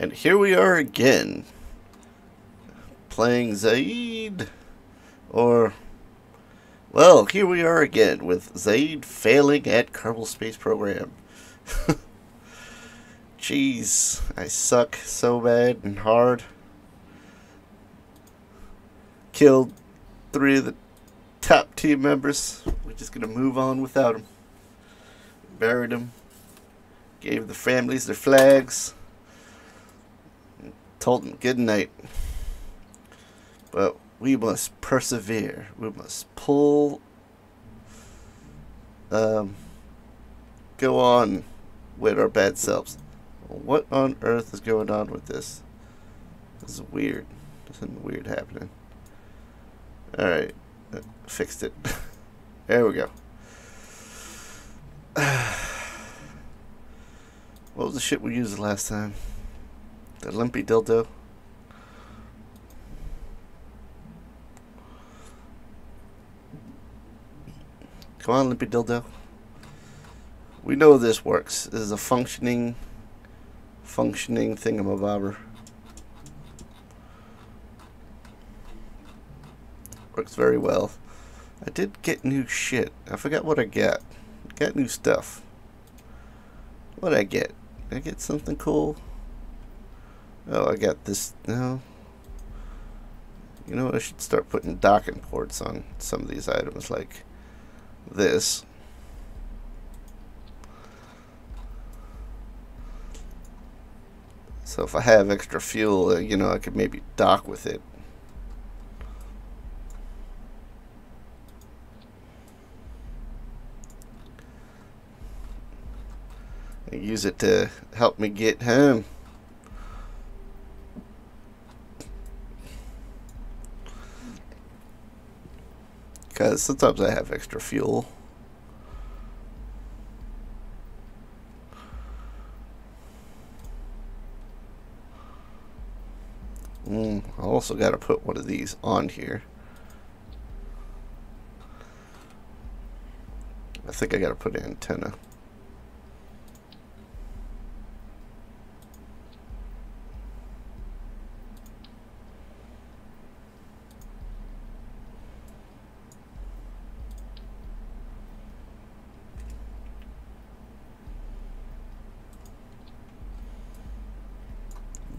And here we are again, playing Zaid, or, well, here we are again with Zaid failing at Kerbal Space Program. Jeez, I suck so bad and hard. Killed 3 of the top team members. We're just gonna move on without them. Buried them. Gave the families their flags. Told them good night. But we must persevere. We must pull. Go on with our bad selves. What on earth is going on with this? This is weird. There's something weird happening. Alright. Fixed it. There we go. What was the shit we used last time? The limpy dildo? Come on, limpy dildo. We know this works. This is a functioning thingamabobber. Works very well. I did get new shit. I forgot what I got. Got new stuff. What did I get? Did I get something cool? Oh, I got this. No. You know what? I should start putting docking ports on some of these items, like this. So if I have extra fuel, you know, I could maybe dock with it. And use it to help me get home. Because sometimes I have extra fuel. I also got to put one of these on here. I think I got to put an antenna.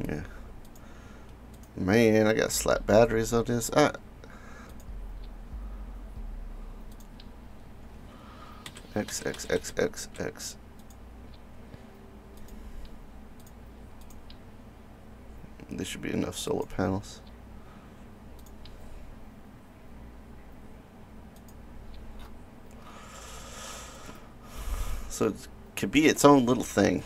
Yeah. Man, I got slap batteries on this. X. This should be enough solar panels. So it could be its own little thing.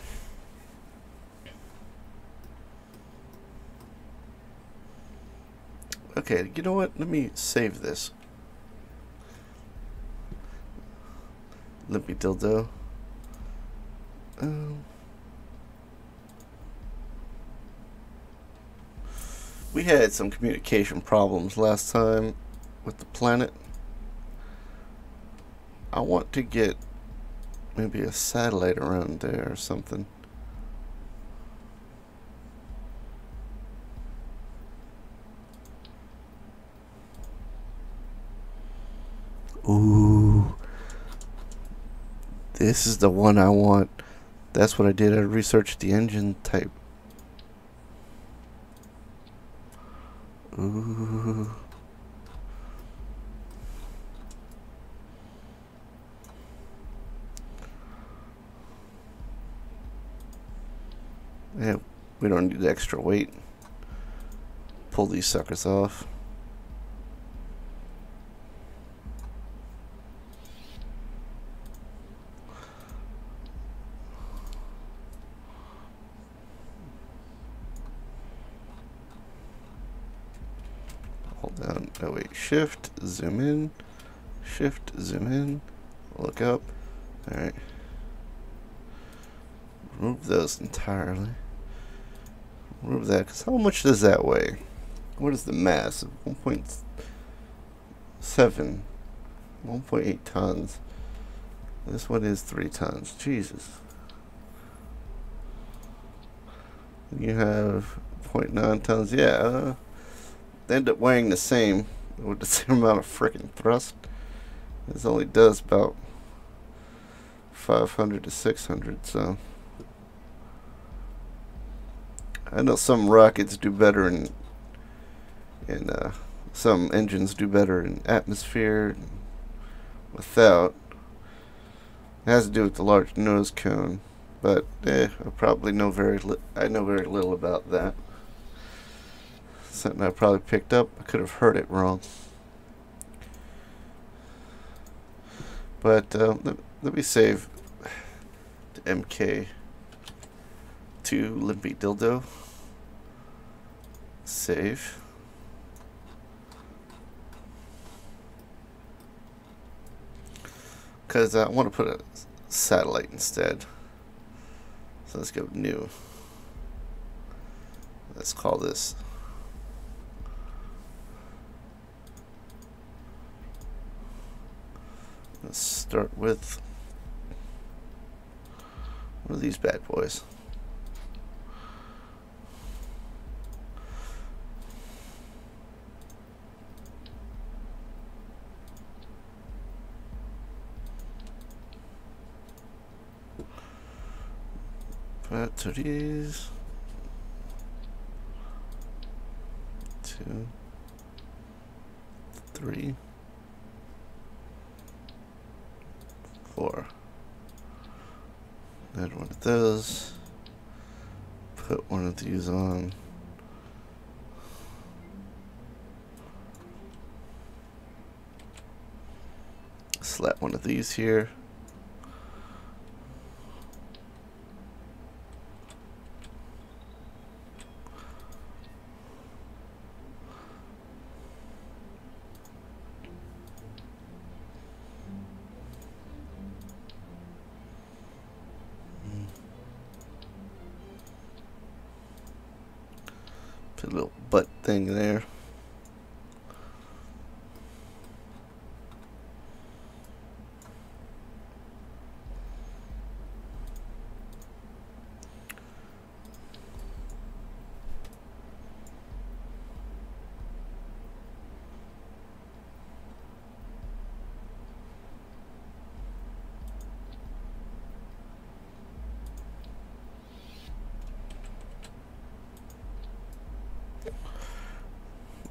Okay, you know what? Let me save this. Limpy dildo. We had some communication problems last time with the planet. I want to get maybe a satellite around there or something. Ooh. This is the one I want. That's what I did. I researched the engine type. Ooh. Yeah, we don't need extra weight. Pull these suckers off. Hold down. Oh wait, shift, zoom in. Shift, zoom in. Look up. Alright. Remove those entirely. Remove that, because how much does that weigh? What is the mass of 1.7? 1.8 tons. This one is 3 tons. Jesus. You have 0.9 tons. Yeah, they end up weighing the same with the same amount of freaking thrust. This only does about 500 to 600. So I know some rockets do better in some engines do better in atmosphere without. It has to do with the large nose cone, but I probably know I know very little about that. Something I probably picked up. I could have heard it wrong. But let me save the MK2 Limpy Dildo. Save. Because I want to put a satellite instead. So let's go new. Let's call this. Let's start with one of these bad boys. Batteries. 2, 3, 4. Add one of those. Put one of these on. Slap one of these here. Put a little butt thing there.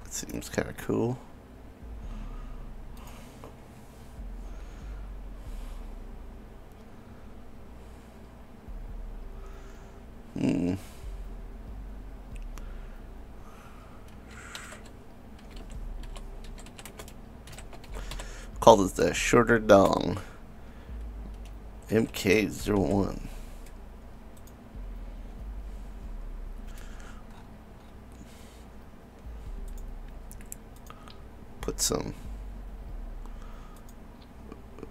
Seems kind of cool. Call this the shorter dong. MK01. Put some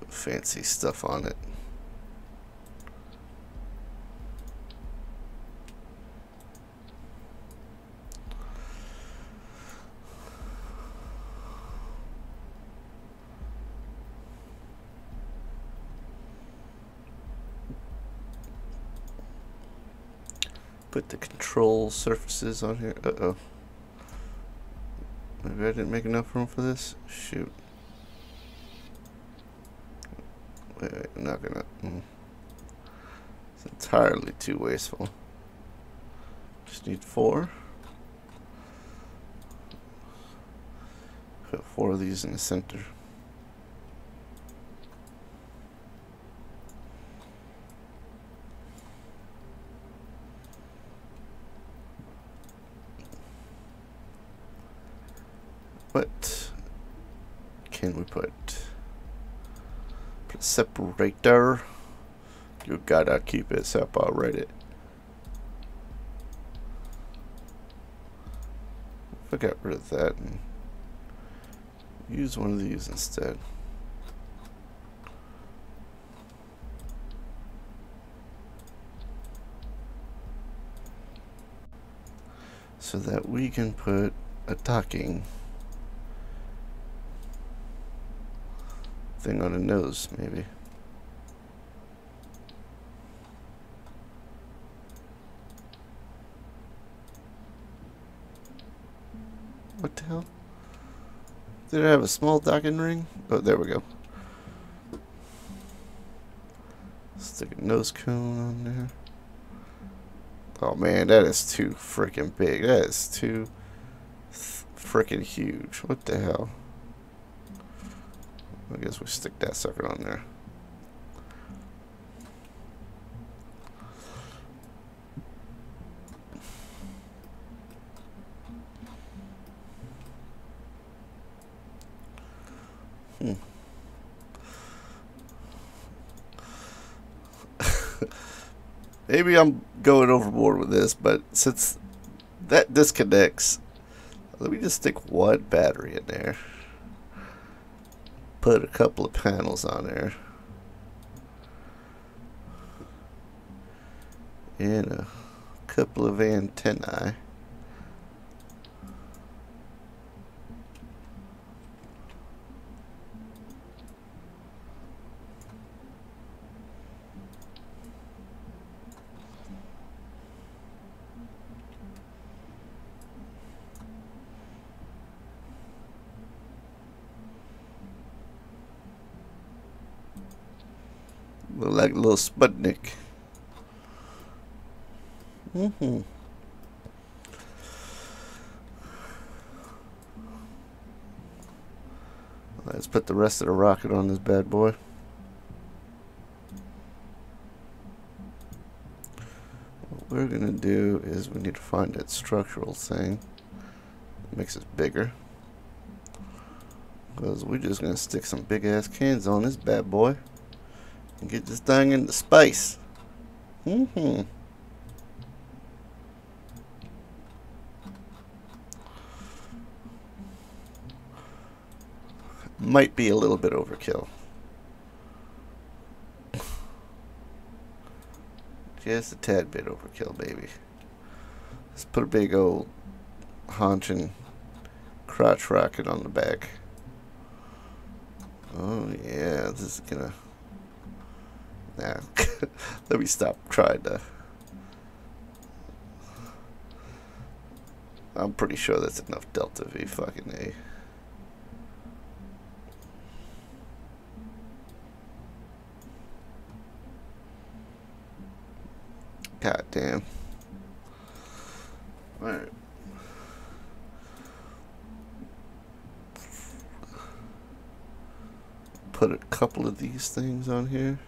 fancy stuff on it. Put the control surfaces on here. Uh-oh. Maybe I didn't make enough room for this? Shoot. Wait, I'm not gonna. It's entirely too wasteful. Just need 4. Put 4 of these in the center. What can we put? Put a separator. You gotta keep it separated. I got rid of that and use one of these instead. So that we can put a docking thing on a nose, maybe. What the hell? Did I have a small docking ring? Oh, there we go. Stick a nose cone on there. Oh man, that is too freaking big. That is too freaking huge. What the hell? I guess we stick that sucker on there. Maybe I'm going overboard with this, but since that disconnects, let me just stick one battery in there. Put a couple of panels on there. And a couple of antennae. Look like a little Sputnik. Let's put the rest of the rocket on this bad boy. What we're gonna do is we need to find that structural thing that makes it bigger. Because we're just gonna stick some big ass cans on this bad boy and get this thing into space. Might be a little bit overkill. Just a tad bit overkill, baby. Let's put a big old haunching crotch rocket on the back. Oh yeah, this is gonna... Nah, let me stop trying to... I'm pretty sure that's enough Delta V fucking A. God damn. Alright. Put a couple of these things on here.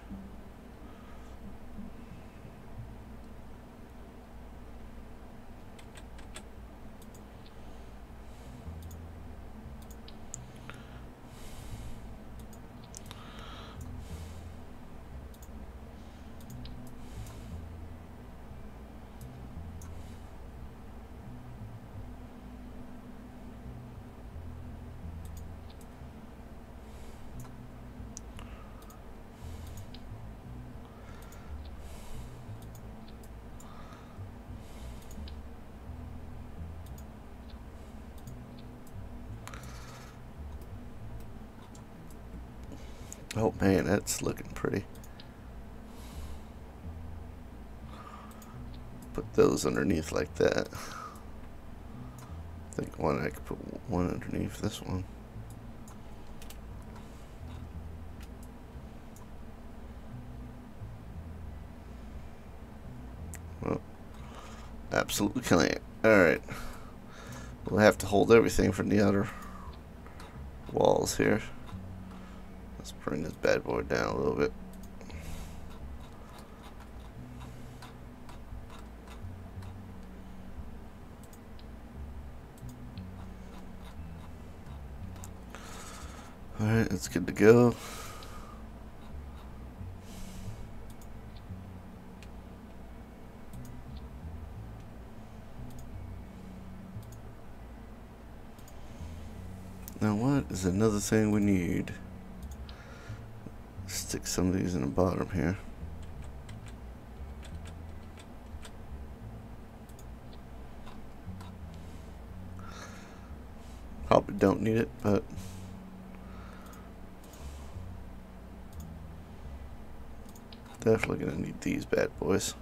Oh man, that's looking pretty. Put those underneath like that. I think I could put one underneath this one. Well, absolutely can't. Alright. We'll have to hold everything from the outer walls here. Let's bring this bad boy down a little bit. Alright, that's good to go. Now what is another thing we need? Stick some of these in the bottom here. Probably don't need it, but definitely gonna need these bad boys.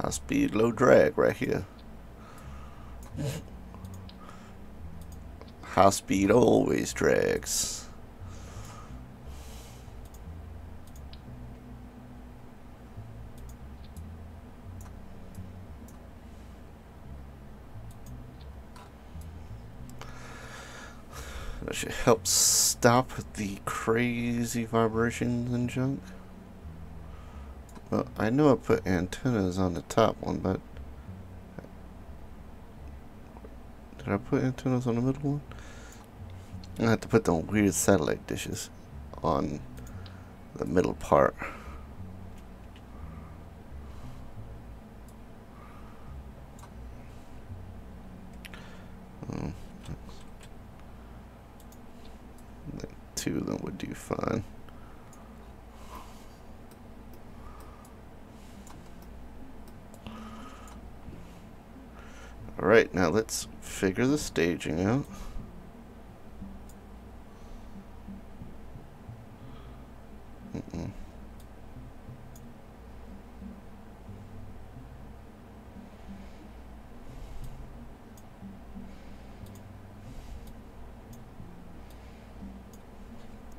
High speed, low drag right here. High speed always drags. That should help stop the crazy vibrations and junk. Well, I know I put antennas on the top one, but did I put antennas on the middle one? I have to put them weird satellite dishes on the middle part. I think 2 of them would do fine. Alright, now let's figure the staging out.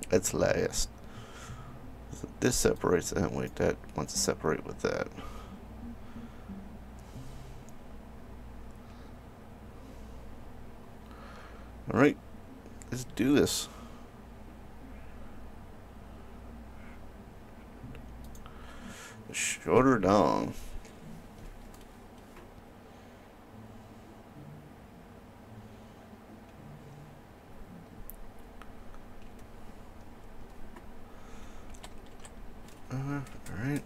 That's last. So this separates that. Wait, that wants to separate with that. Alright, let's do this. Shorter dong. Alright.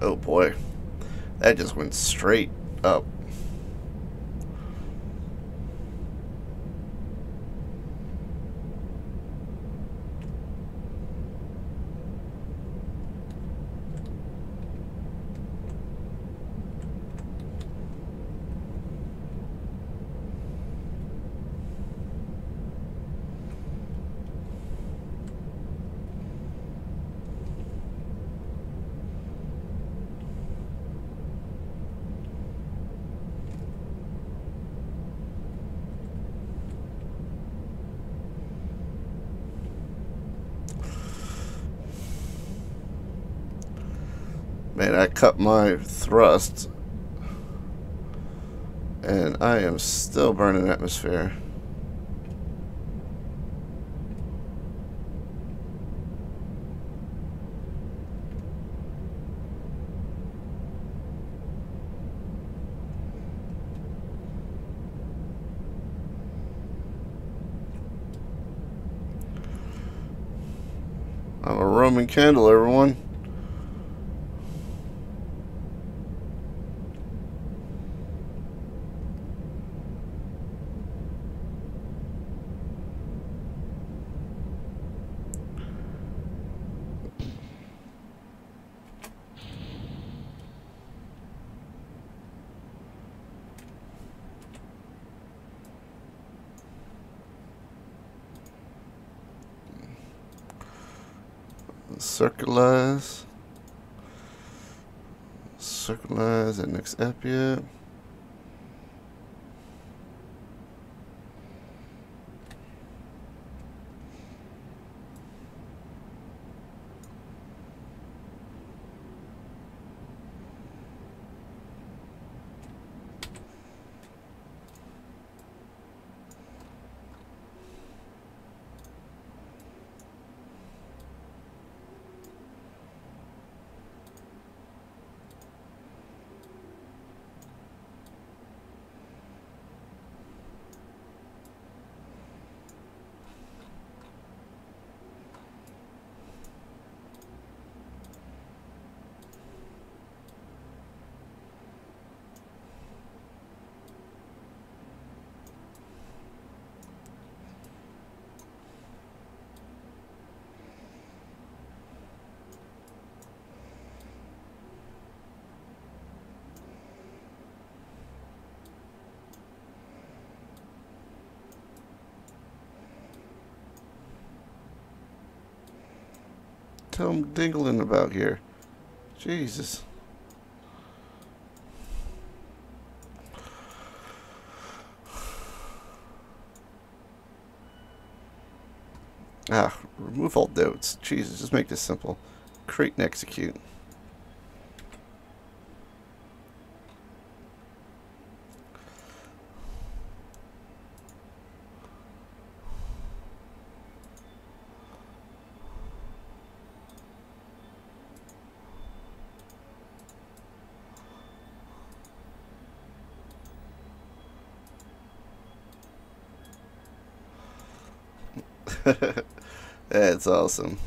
Oh boy. That just went straight up. Man, I cut my thrust and I am still burning atmosphere. I'm a Roman candle, everyone. Circularize the next epia. Tell them dingling about here. Jesus. Ah, remove all notes. Jesus, just make this simple. Create and execute. That's awesome.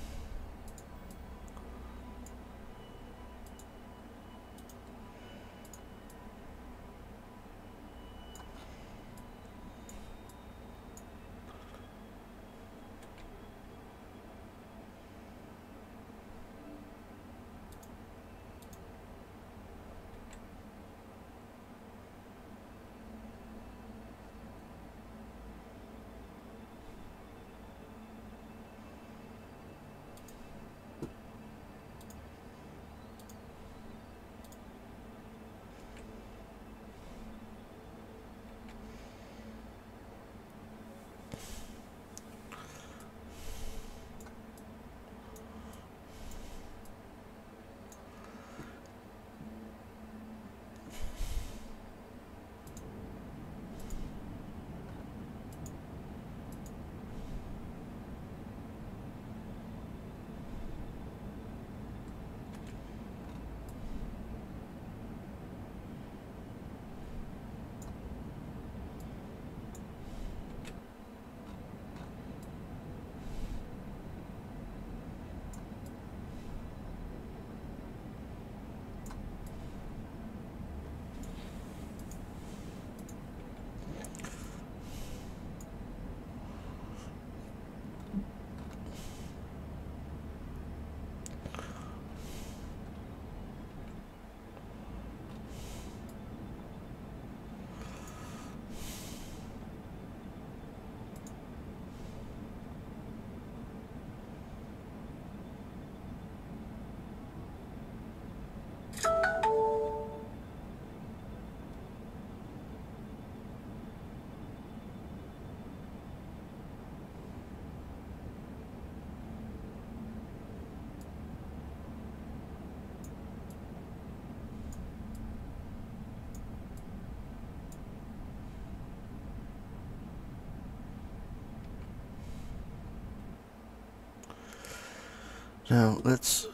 Now let's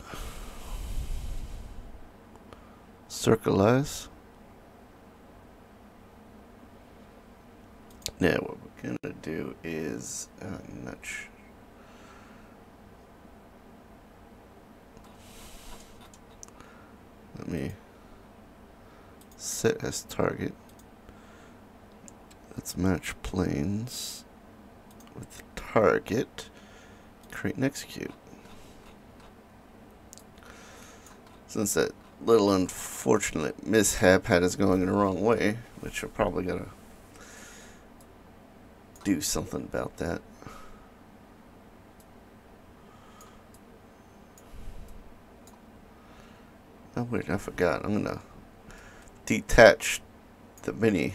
circleize. Now what we're gonna do is nudge. Let me set as target. Let's match planes with the target. Create and execute. Since that little unfortunate mishap had us going in the wrong way, which we're probably gonna do something about that. Oh wait, I forgot. I'm gonna detach the mini.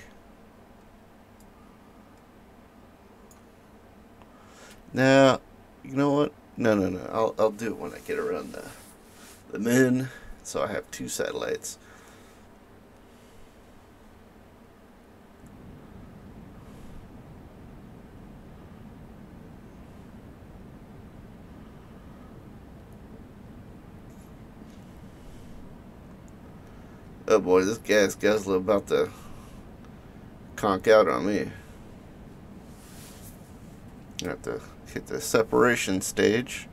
Now, you know what? No. I'll do it when I get around the min. So I have two satellites. Oh boy, this gas guzzler about to conk out on me. I have to hit the separation stage.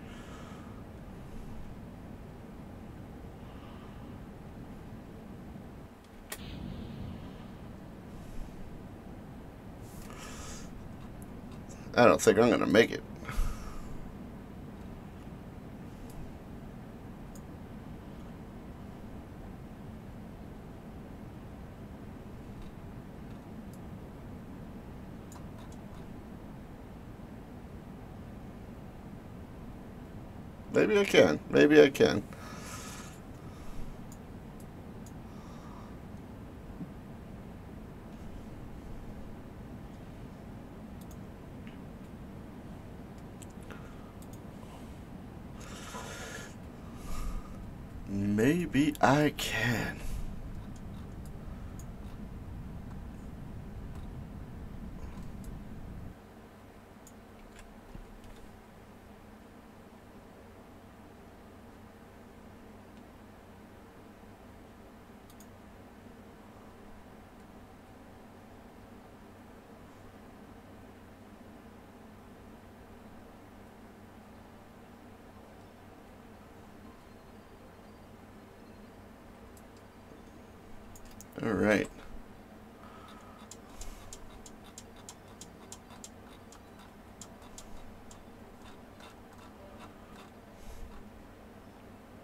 I don't think I'm gonna make it. Maybe I can. Maybe I can. Maybe I can. All right.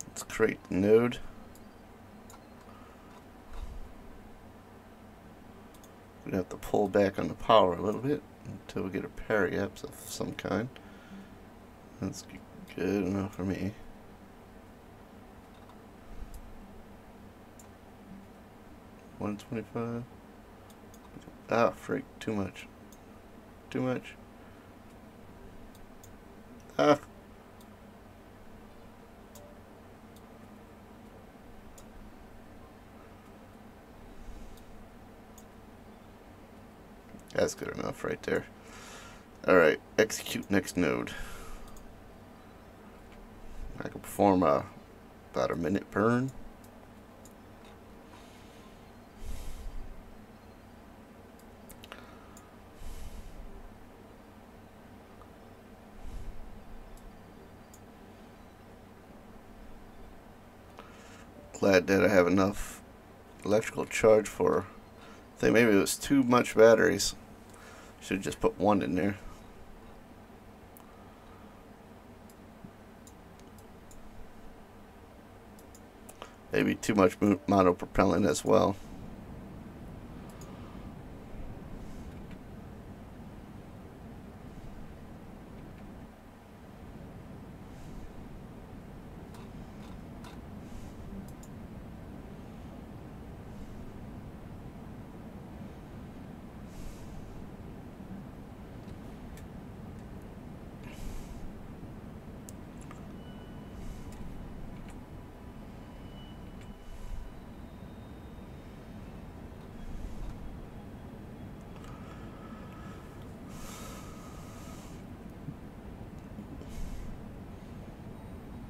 Let's create the node. We'd have to pull back on the power a little bit until we get a periapse of some kind. That's good enough for me. $125. Ah, freak! Too much. Too much. Ah. That's good enough right there. Alright, execute next node. I can perform about a minute burn. Glad that I have enough electrical charge for, I think maybe it was too much batteries. Should have just put one in there. Maybe too much monopropellant as well.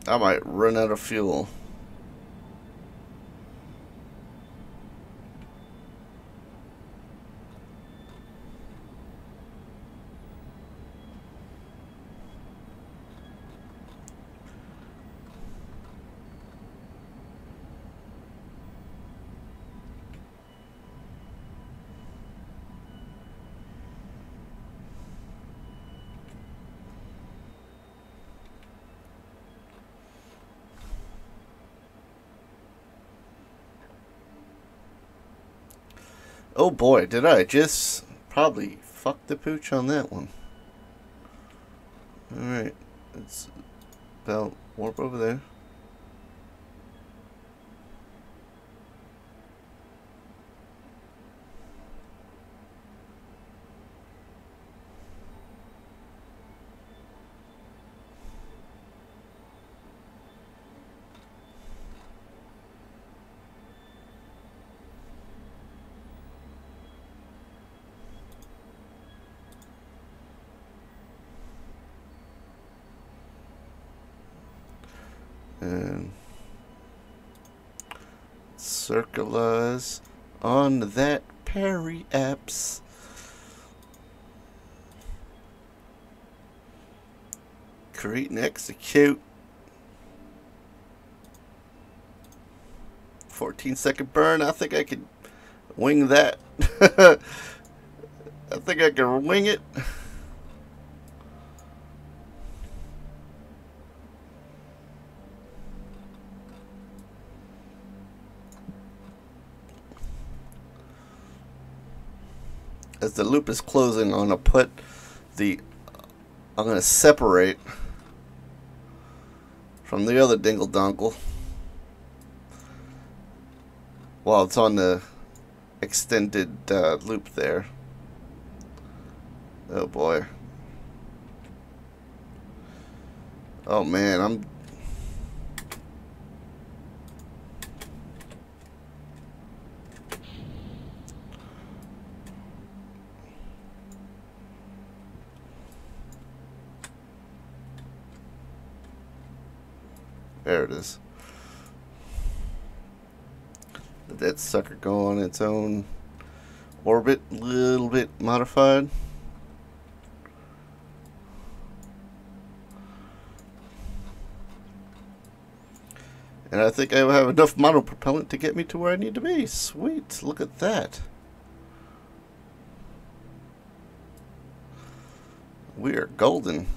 I might run out of fuel. Oh boy, did I just probably fuck the pooch on that one. Alright, let's about warp over there. And circulars on that periapse. Create and execute. 14-second burn. I think I could wing that. I think I can wing it. As the loop is closing, I'm gonna separate from the other dingle dongle while it's on the extended loop there. Oh boy. Oh man, There it is. Let that sucker go on its own orbit, a little bit modified. And I think I have enough monopropellant to get me to where I need to be. Sweet, look at that. We are golden.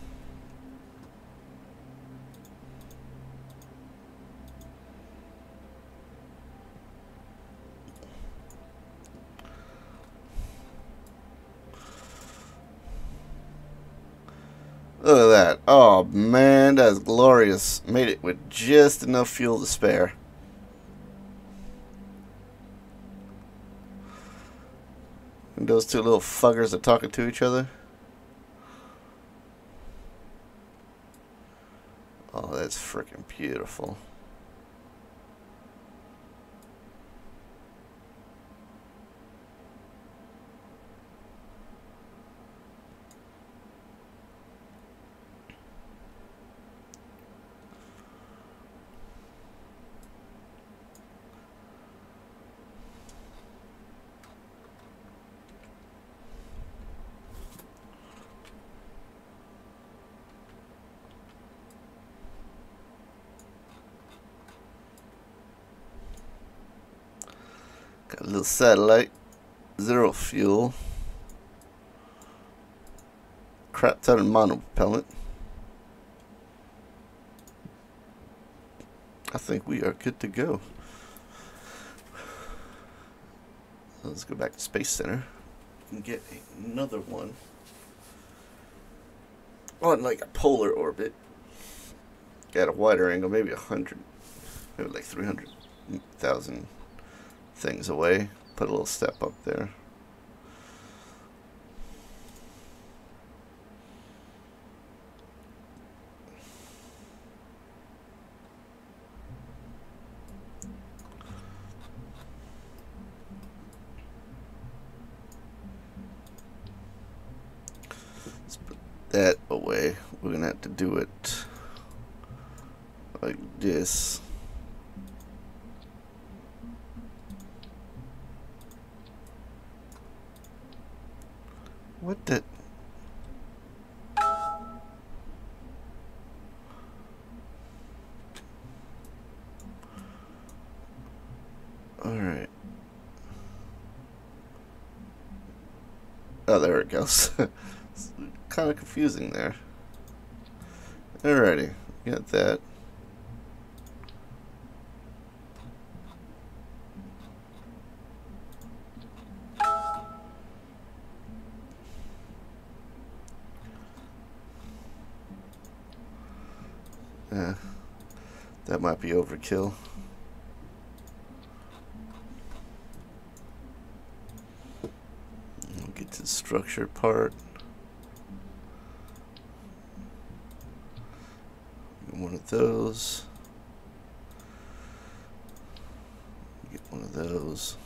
Look at that. Oh man, that's glorious. Made it with just enough fuel to spare. And those two little fuckers are talking to each other. Oh, that's freaking beautiful. Got a little satellite, 0 fuel, crap ton of monopropellant. I think we are good to go. Let's go back to Space Center and get another one on like a polar orbit at a wider angle, maybe 100, maybe like 300,000 things away. Put a little step up there. Let's put that away. We're gonna have to do it like this. What the? Alright. Oh, there it goes. It's kind of confusing there. Alrighty. Got that. That might be overkill. We'll get to the structure part. One of those. Get one of those.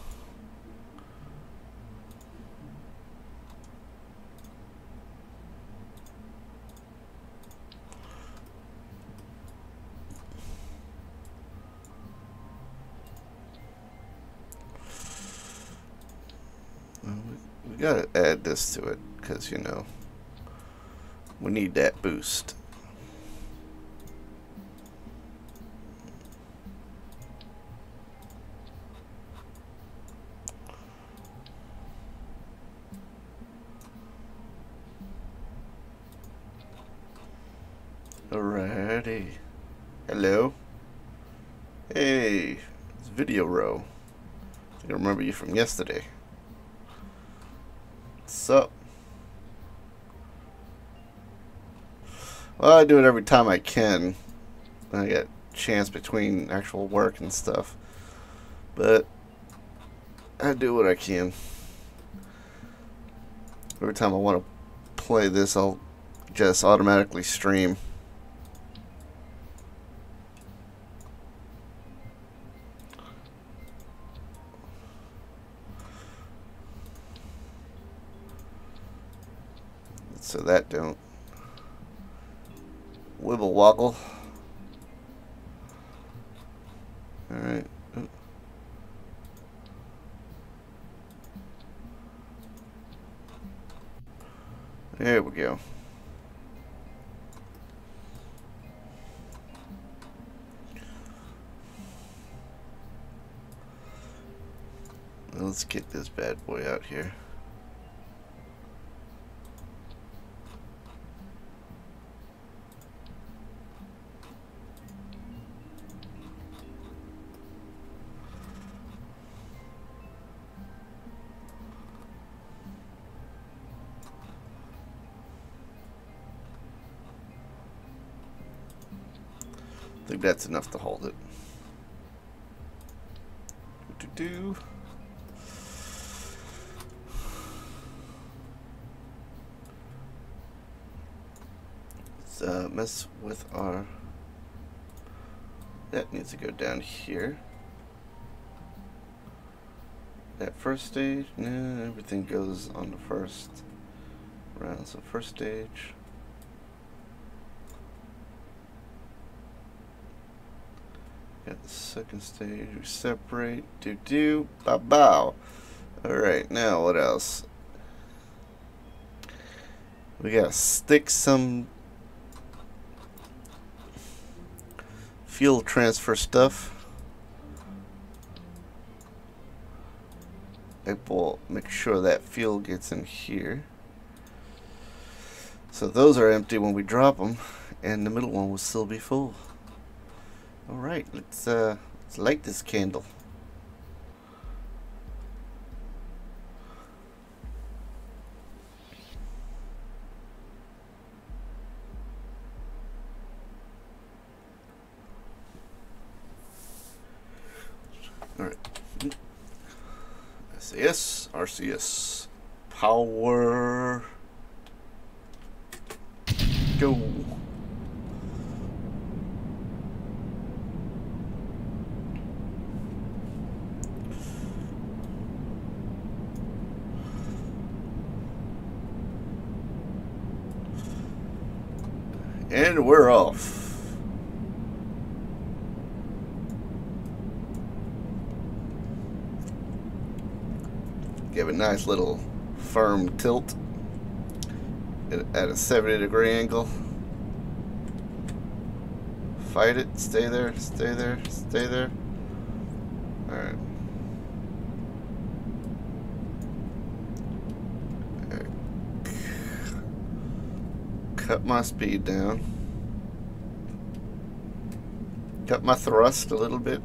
We gotta add this to it because, you know, we need that boost. Alrighty. Hello. Hey, it's Video Row. I think I remember you from yesterday. What's up? Well, I do it every time I can. I get a chance between actual work and stuff. But I do what I can. Every time I want to play this, I'll just automatically stream. So that don't wibble woggle. Alright. There we go. Let's get this bad boy out here. I think that's enough to hold it. Do-do. Let's mess with our... That needs to go down here. That first stage, no, everything goes on the first round. So first stage. Got the second stage, we separate, do, bow. Alright, now what else? We gotta stick some fuel transfer stuff. We'll make sure that fuel gets in here. So those are empty when we drop them, and the middle one will still be full. Alright, let's light this candle. Alright. SAS, RCS. Power. Go. And we're off. Give a nice little firm tilt at a 70-degree angle. Fight it, stay there, stay there, stay there. Alright. Cut my speed down. Cut my thrust a little bit.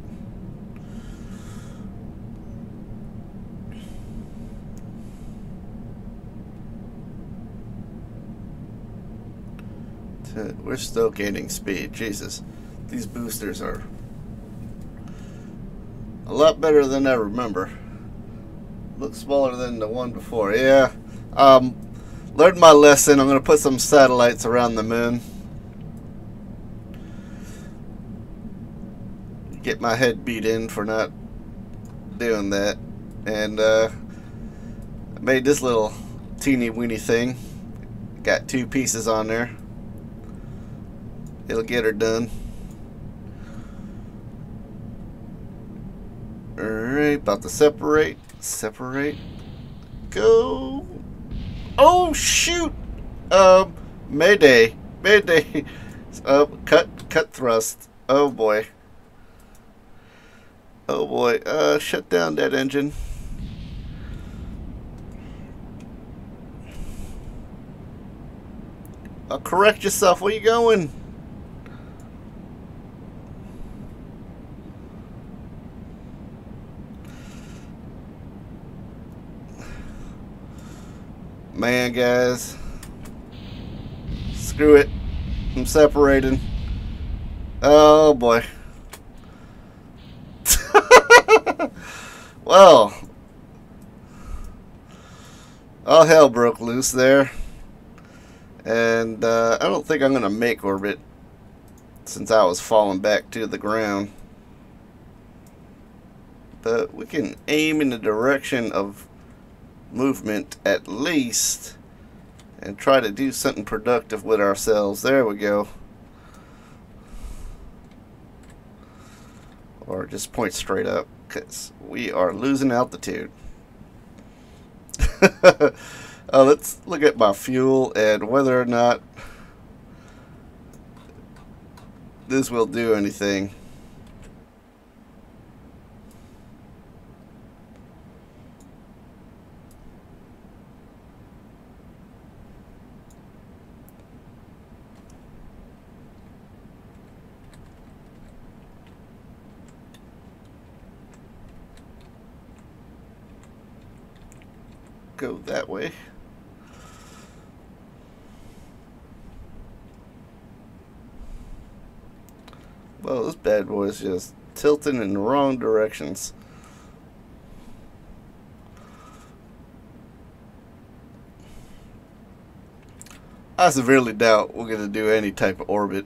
We're still gaining speed. Jesus. These boosters are a lot better than I remember. Looks smaller than the one before. Yeah. Learned my lesson. I'm going to put some satellites around the moon. Get my head beat in for not doing that. And I made this little teeny weeny thing. Got 2 pieces on there. It'll get her done. Alright, about to separate. Separate. Go. Oh shoot! Mayday. Mayday. Cut thrust. Oh boy. Oh boy. Shut down that engine. Correct yourself. Where you going? Man, guys, screw it. I'm separating. Oh boy. Well, all hell broke loose there, and I don't think I'm gonna make orbit since I was falling back to the ground. But we can aim in the direction of movement at least and try to do something productive with ourselves. There we go. Or just point straight up, because we are losing altitude. Let's look at my fuel and whether or not this will do anything. Go that way. Well, this bad boy is just tilting in the wrong directions. I severely doubt we're gonna do any type of orbit.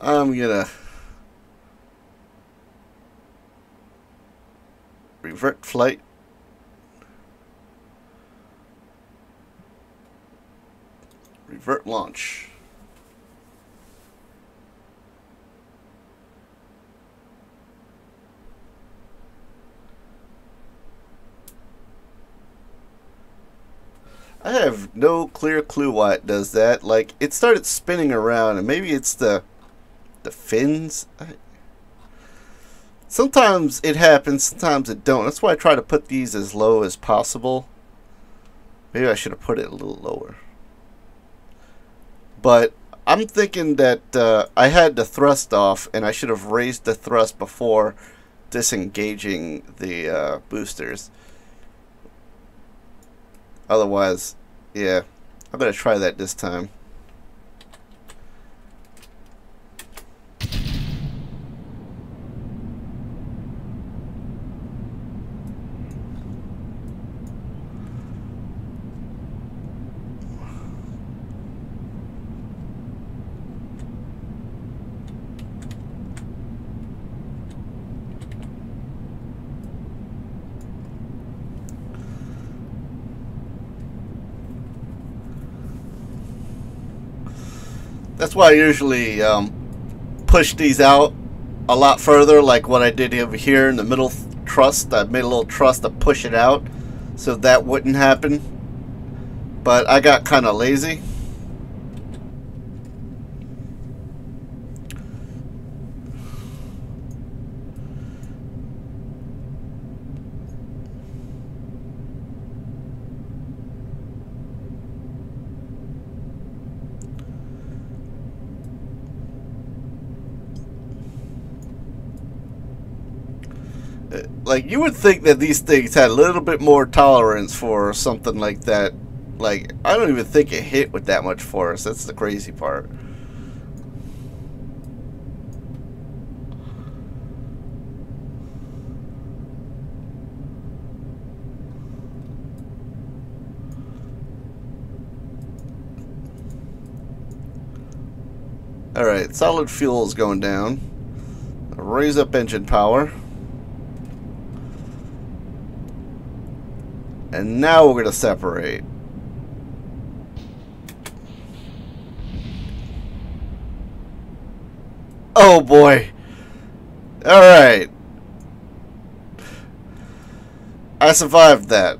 I'm gonna revert flight. Revert launch. I have no clear clue why it does that. Like, it started spinning around, and maybe it's the fins. Sometimes it happens, sometimes it don't. That's why I try to put these as low as possible. Maybe I should have put it a little lower. But I'm thinking that I had the thrust off, and I should have raised the thrust before disengaging the boosters. Otherwise, yeah, I'm going to try that this time. That's why I usually push these out a lot further, like what I did over here in the middle thrust. I made a little thrust to push it out so that wouldn't happen. But I got kind of lazy. Like, you would think that these things had a little bit more tolerance for something like that. Like, I don't even think it hit with that much force. That's the crazy part. Alright, solid fuel is going down. Raise up engine power. And now we're going to separate. Oh boy. Alright. I survived that.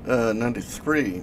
Uh, 93.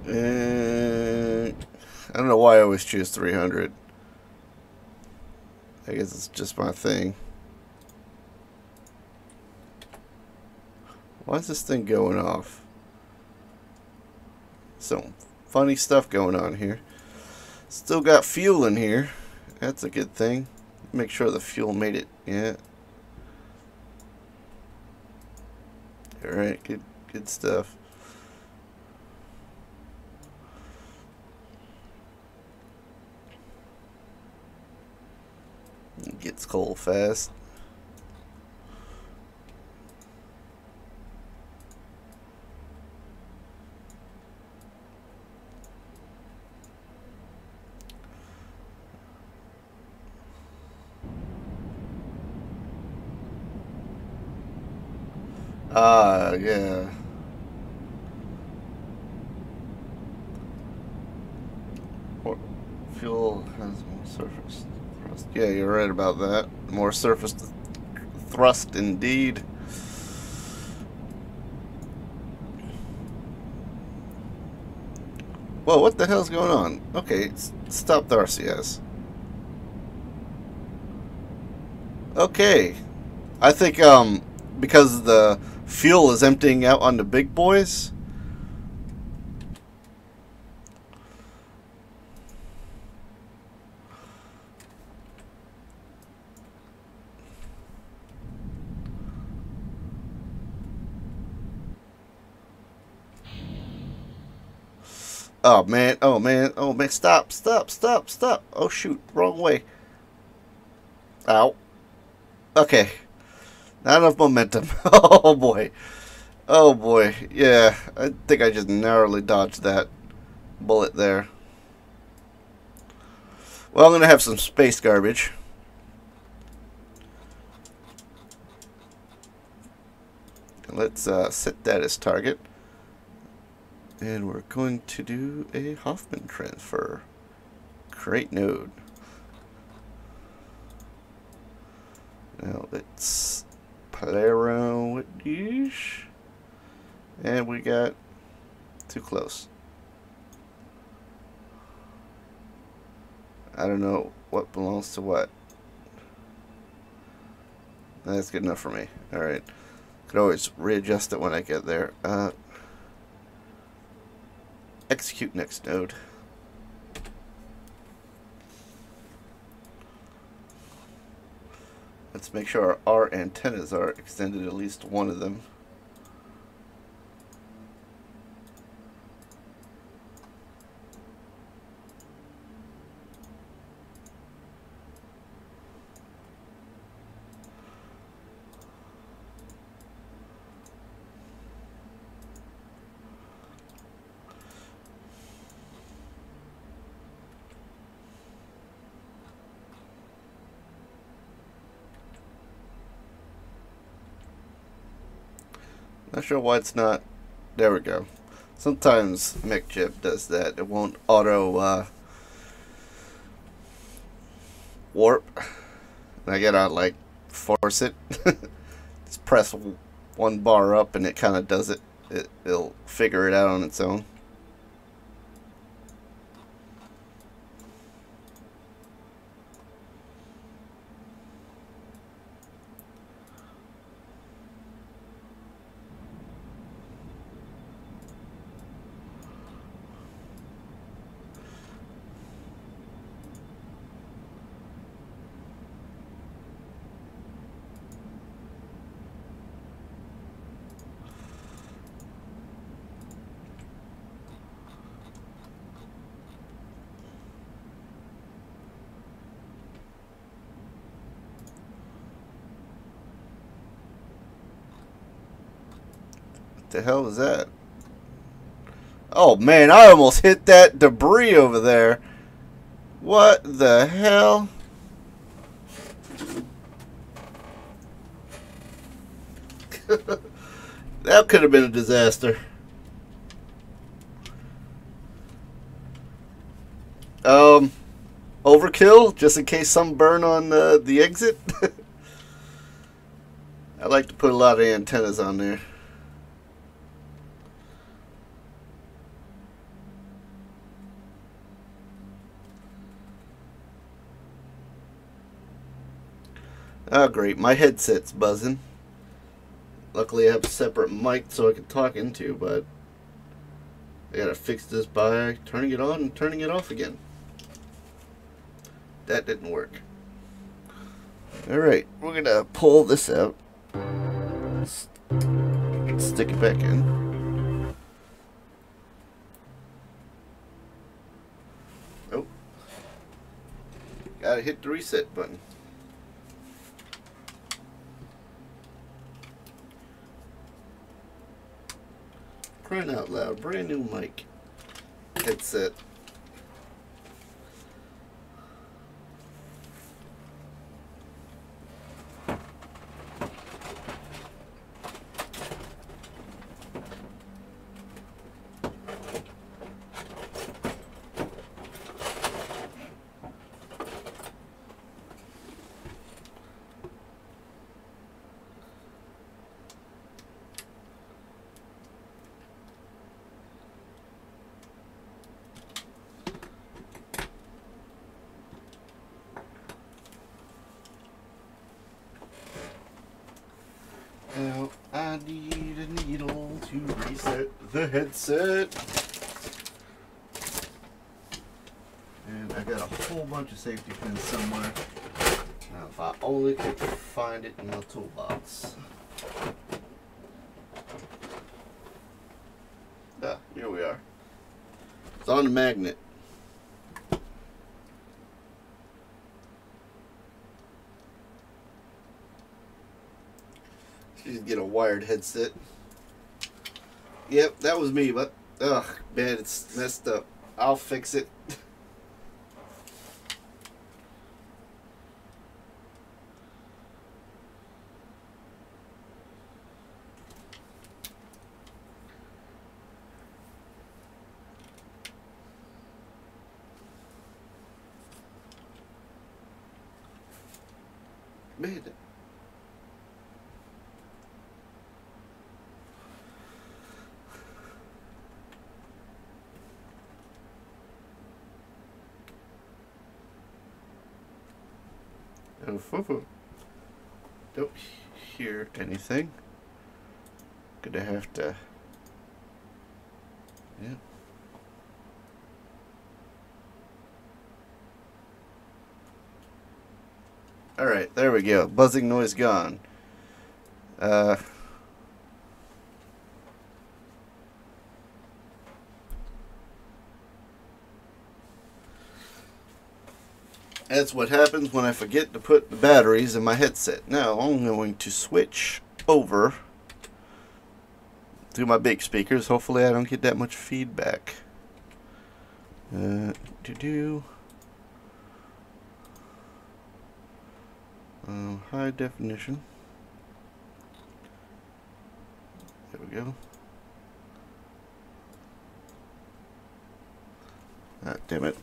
I don't know why I always choose 300. I guess it's just my thing. Why is this thing going off? Some funny stuff going on here. Still got fuel in here. That's a good thing. Make sure the fuel made it. Yeah. Alright, good stuff. It gets cold fast. Ah, yeah. Fuel has more surface thrust. Yeah, you're right about that. More surface thrust indeed. Whoa, what the hell's going on? Okay, stop the RCS. Okay. I think, because the fuel is emptying out on the big boys. Oh man, oh man, oh man, stop. Oh shoot, wrong way. Ow. Okay. Not enough momentum. Oh boy. Oh boy. Yeah, I think I just narrowly dodged that bullet there. Well, I'm going to have some space garbage. Let's set that as target. And we're going to do a Hoffman transfer. Create node. Now let's play around with these. And we got too close. I don't know what belongs to what. That's good enough for me. Alright. Could always readjust it when I get there. Execute next node. Let's make sure our antennas are extended, at least one of them. Not sure why it's not. There we go. Sometimes MechJeb does that. It won't auto warp. And I gotta like force it. Just press one bar up and it kind of does it. It'll figure it out on its own. What the hell is that? Oh man, I almost hit that debris over there. What the hell? That could have been a disaster. Overkill, just in case some burn on the exit. I like to put a lot of antennas on there. Oh, great. My headset's buzzing. Luckily, I have a separate mic so I can talk into, but I gotta fix this by turning it on and turning it off again. That didn't work. Alright, we're gonna pull this out. Stick it back in. Oh. Gotta hit the reset button. Crying out loud, brand new mic. Headset. Now I need a needle to reset the headset. And I got a whole bunch of safety pins somewhere. Now if I only could find it in my toolbox. Ah, here we are. It's on the magnet. Just get a wired headset. Yep, that was me, but ugh, man, it's messed up. I'll fix it. Man. Don't hear anything. Gonna have to. Yeah. Alright, there we go. Buzzing noise gone. That's what happens when I forget to put the batteries in my headset. Now I'm going to switch over to my big speakers. Hopefully I don't get that much feedback. High definition. There we go. Ah, damn it.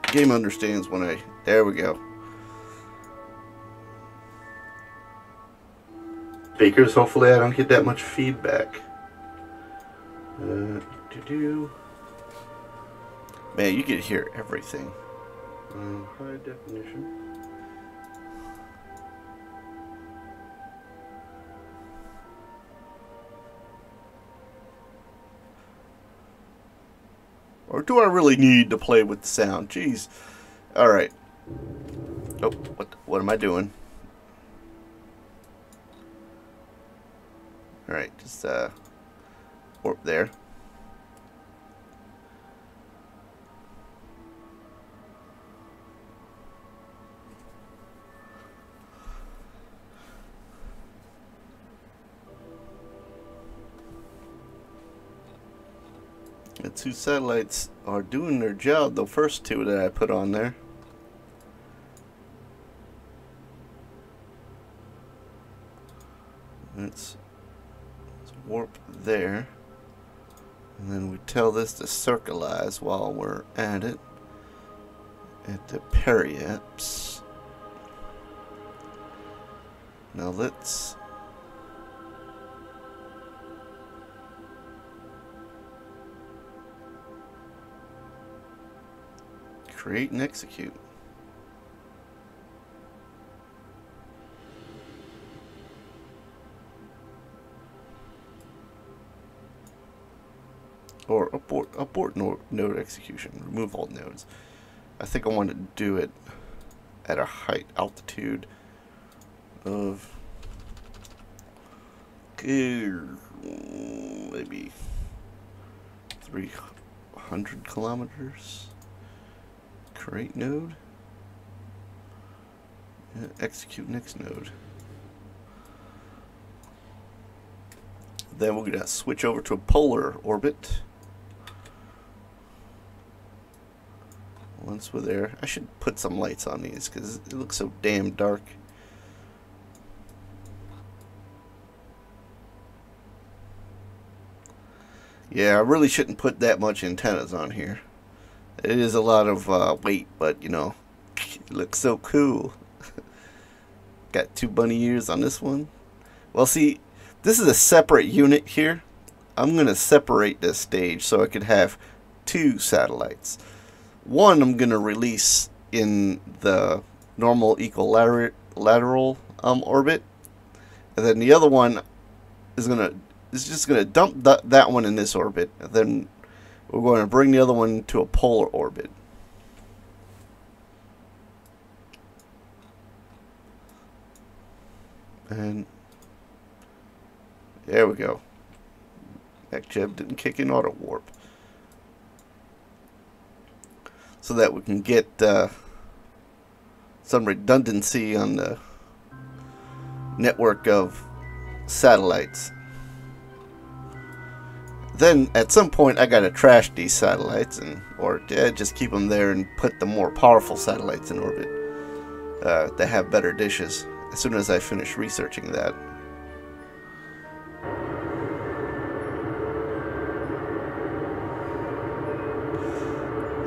Game understands when I... There we go. Speakers, hopefully I don't get that much feedback. Man, you can hear everything. High definition. Or do I really need to play with the sound? Jeez. Alright. Oh, what am I doing? Alright, just warp there. The two satellites are doing their job, the first two that I put on there. Let's warp there. And then we tell this to circleize while we're at it. At the periaps. Now let's create and execute. Or abort node execution. Remove all nodes. I think I want to do it at a height altitude of maybe 300 kilometers. Create node. Execute next node. Then we're going to switch over to a polar orbit. Once we're there, I should put some lights on these because it looks so damn dark. Yeah, I really shouldn't put that much antennas on here. It is a lot of weight, but you know, it looks so cool. Got 2 bunny ears on this one. Well, see, this is a separate unit here. I'm going to separate this stage so I could have 2 satellites. One I'm going to release in the normal equilateral orbit, and then the other one is just going to dump that one in this orbit, and then we're going to bring the other one to a polar orbit. And there we go. That Jebbie didn't kick in auto warp. So that we can get some redundancy on the network of satellites. Then at some point I gotta trash these satellites or just keep them there and put the more powerful satellites in orbit that have better dishes as soon as I finish researching that.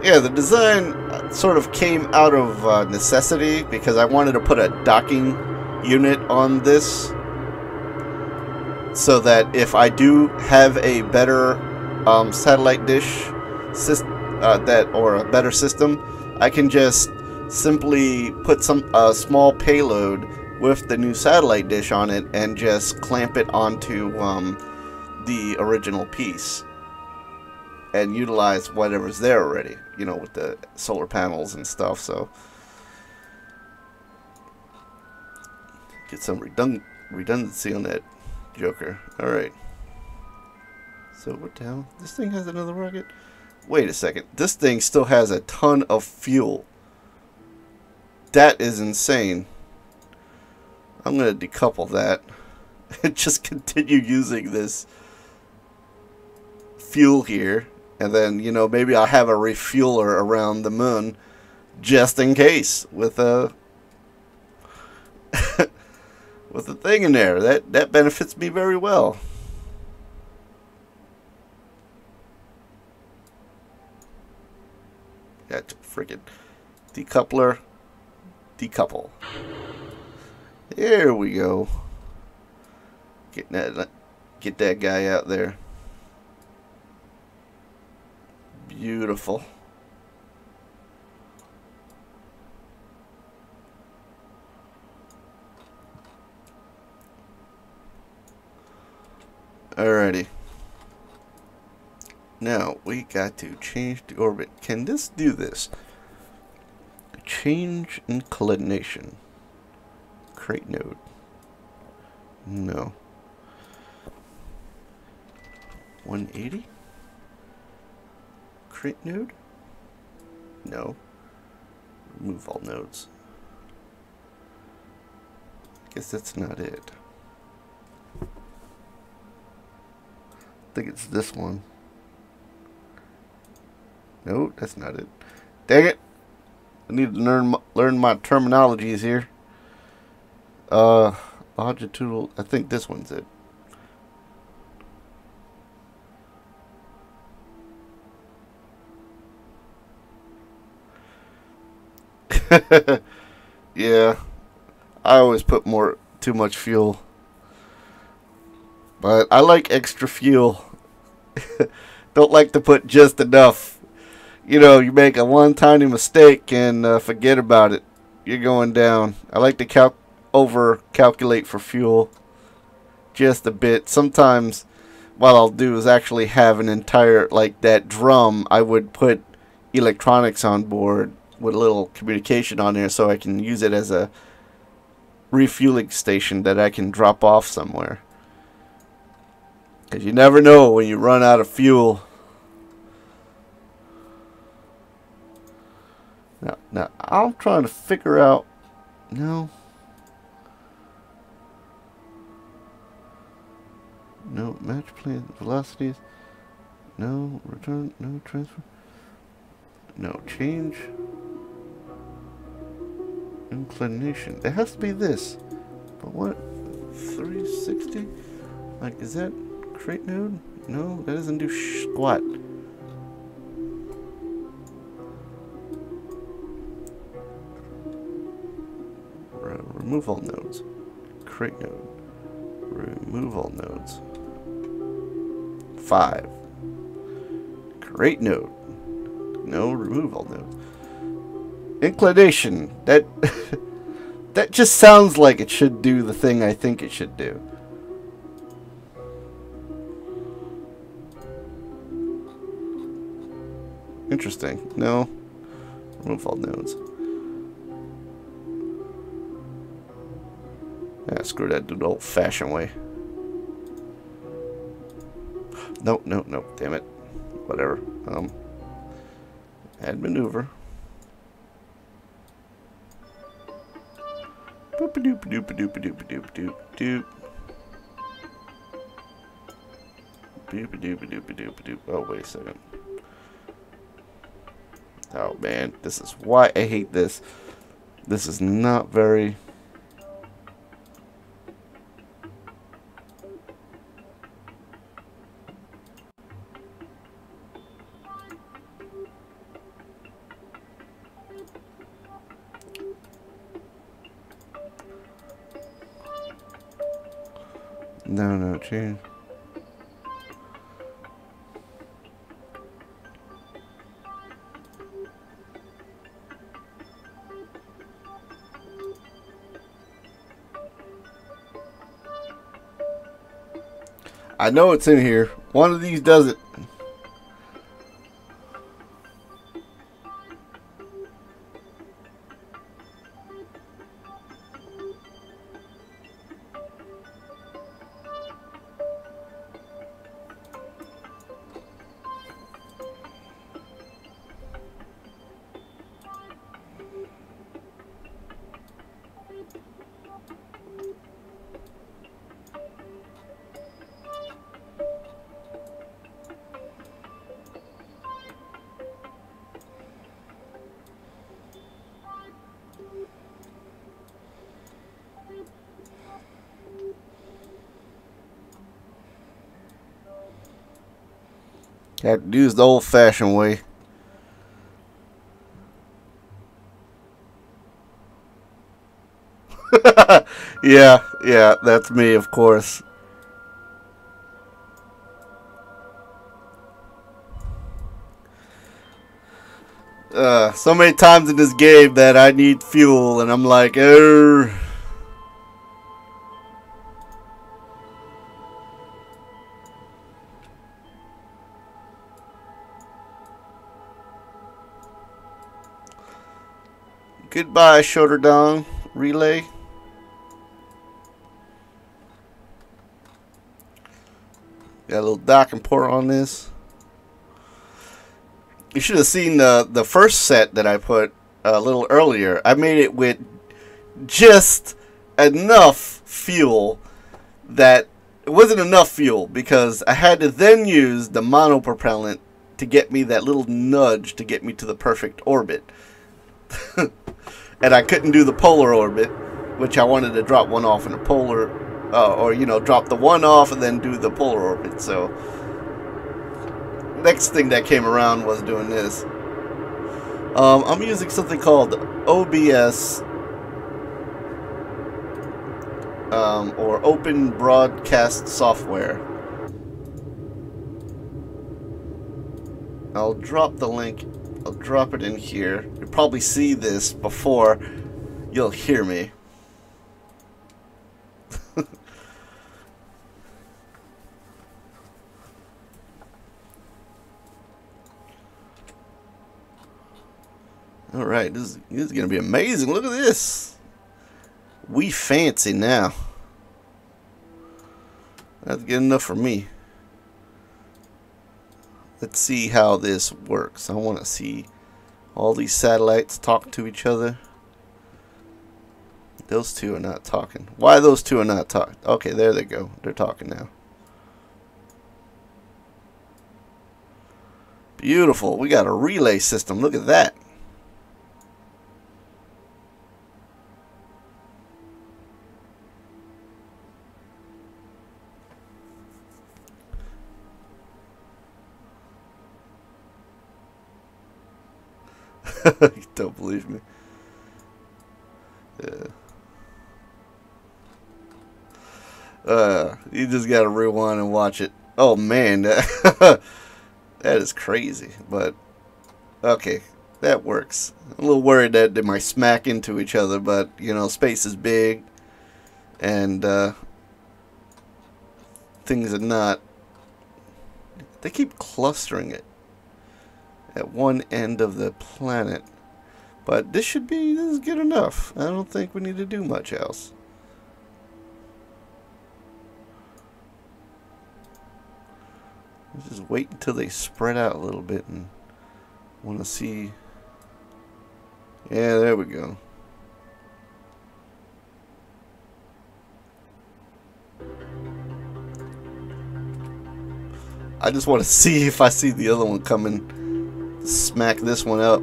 Yeah, the design sort of came out of necessity because I wanted to put a docking unit on this so that if I do have a better satellite dish or a better system, I can just simply put a small payload with the new satellite dish on it and just clamp it onto the original piece and utilize whatever's there already, you know, with the solar panels and stuff. So get some redundancy on that joker. Alright. So what the hell? This thing has another rocket? Wait a second. This thing still has a ton of fuel. That is insane. I'm going to decouple that and just continue using this fuel here. And then, you know, maybe I'll have a refueler around the moon just in case with a with a thing in there. That benefits me very well. Got to freaking decoupler, decouple. There we go. Get that guy out there. Beautiful. Alrighty. Now we got to change the orbit. Can this do this? Change inclination. Create node. No. 180? Create node? No. Remove all nodes. Guess that's not it. I think it's this one. No, that's not it. Dang it! I need to learn my terminologies here. Longitudinal. I think this one's it. Yeah, I always put too much fuel, but I like extra fuel. Don't like to put just enough. You know, you make one tiny mistake and forget about it. You're going down. I like to over calculate for fuel just a bit. Sometimes what I'll do is actually have an entire, like that drum, I would put electronics on board with a little communication on there so I can use it as a refueling station that I can drop off somewhere. Because you never know when you run out of fuel. Now I'm trying to figure out. No, match plane velocities. No return. No transfer. No change. Inclination. It has to be this. But what? 360? Like, is that crate node? No, that doesn't do squat. Remove all nodes. Crate node. Remove all nodes. 5. Crate node. No, remove all nodes. Inclination. That that just sounds like it should do the thing I think it should do. Interesting. No. Remove all nodes. Yeah, screw that, do the old-fashioned way. No, damn it. Whatever. Add maneuver. Boop-a-doop-a-doop-a-doop-a-doop-a-doop-a-doop-a-doop. Boop-a-doop-a-doop-a-doop-a-doop. Oh, wait a second. Oh, man. This is why I hate this. This is not very... No, change. I know it's in here. One of these does it. Had to use the old-fashioned way. Yeah, that's me, of course. So many times in this game that I need fuel, and I'm like, Goodbye, shoulder down relay. Got a little docking port on this. You should have seen the first set that I put a little earlier. I made it with just enough fuel that it wasn't enough fuel because I had to then use the monopropellant to get me that little nudge to get me to the perfect orbit. And I couldn't do the polar orbit, which I wanted to drop one off in a polar, or you know, drop the one off and then do the polar orbit. So next thing that came around was doing this. I'm using something called OBS, or Open Broadcast Software. I'll drop the link. I'll drop it in here. You'll probably see this before you'll hear me. Alright, this is going to be amazing. Look at this. We fancy now. That's good enough for me. Let's see how this works. I want to see all these satellites talk to each other. Those two are not talking. Why those two are not talking? Okay, there they go. They're talking now. Beautiful. We got a relay system. Look at that. You don't believe me. You just gotta rewind and watch it. Oh man, that is crazy. But okay, that works. I'm a little worried that they might smack into each other, but you know, space is big, and things are not. They keep clustering it at one end of the planet, but this is good enough. I don't think we need to do much else. Just wait until they spread out a little bit and want to see. Yeah, there we go. I just want to see if I see the other one coming. Smack this one up.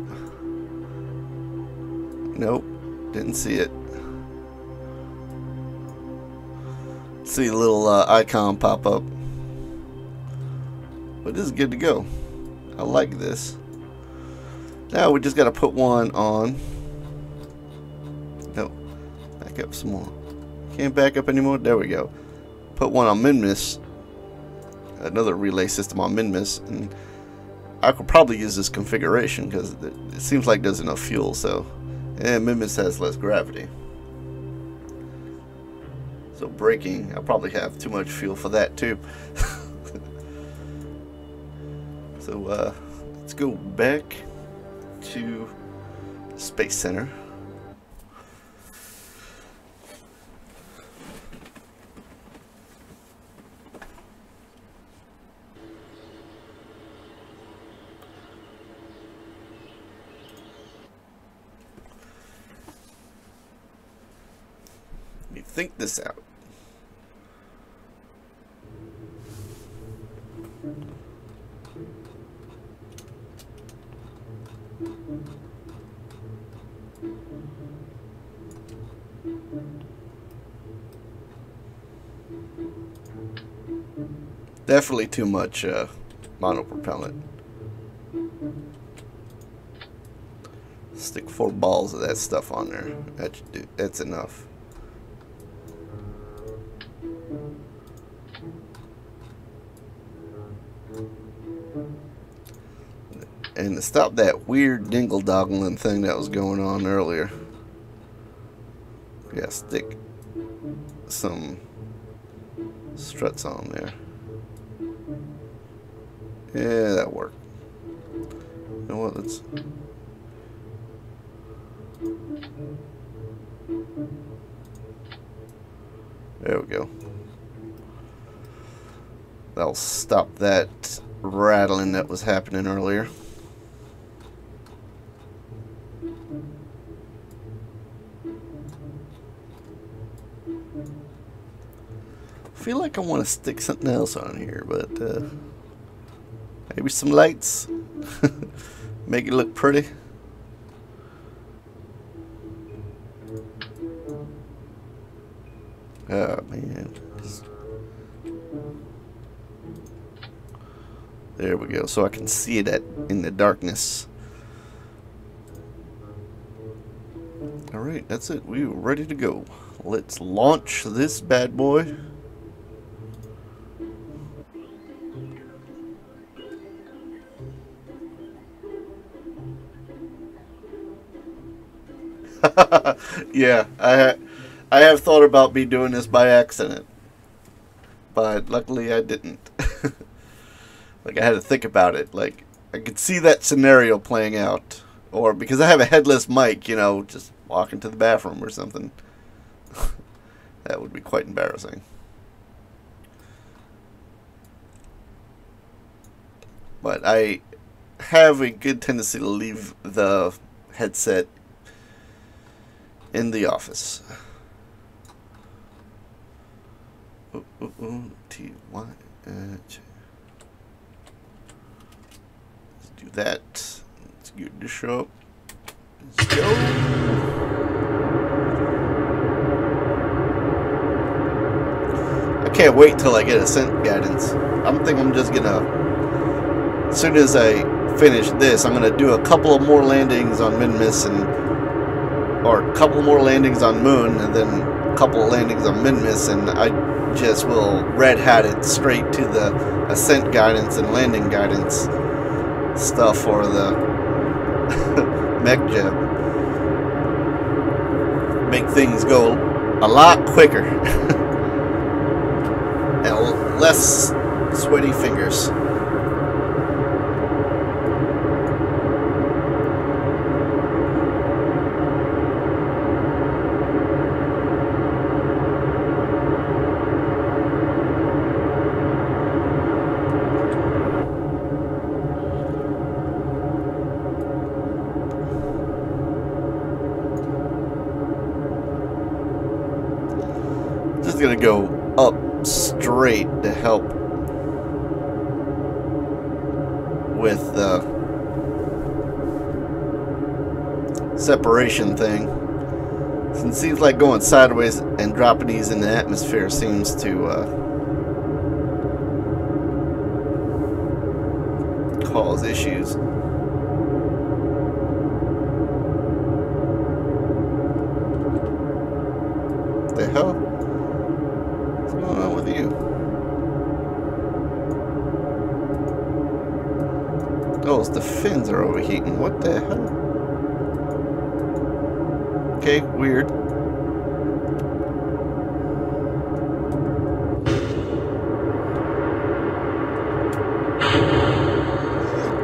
Nope, didn't see it. See a little icon pop up. But this is good to go. I like this. Now we just got to put one on. No, back up some more. Can't back up anymore. There we go. Put one on Minmus. Another relay system on Minmus, and I could probably use this configuration because it seems like there's enough fuel. So, and Minmus has less gravity. So braking, I probably have too much fuel for that too. So let's go back to Space Center. Let me think this out. Definitely too much monopropellant. Stick 4 balls of that stuff on there. That's enough. And to stop that weird dingle-doggling thing that was going on earlier, yeah, stick some struts on there. Yeah, that worked. You know what? Let's. There we go. That'll stop that rattling that was happening earlier. I feel like I want to stick something else on here, but maybe some lights. Make it look pretty. Oh man. There we go. So I can see it in the darkness. Alright, that's it. We are ready to go. Let's launch this bad boy. Yeah, I have thought about me doing this by accident, but luckily I didn't. Like, I had to think about it. Like, I could see that scenario playing out Or because I have a headless mic, you know, just walk into the bathroom or something. That would be quite embarrassing. But I have a good tendency to leave the headset in the office. T-Y. Let's do that. Let's get this up. Let's go. I can't wait till I get ascent guidance. I'm just gonna, as soon as I finish this, I'm gonna do a couple of more landings on Minmus or a couple more landings on Moon, and then a couple of landings on Minmus, and I just will red hat it straight to the ascent guidance and landing guidance stuff for the mech Jeb. Make things go a lot quicker and less sweaty fingers. Just gonna go up straight to help with the separation thing. It seems like going sideways and dropping these in the atmosphere seems to cause issues. What the hell? What's going on with you? Oh, the fins are overheating. What the hell? Okay, weird.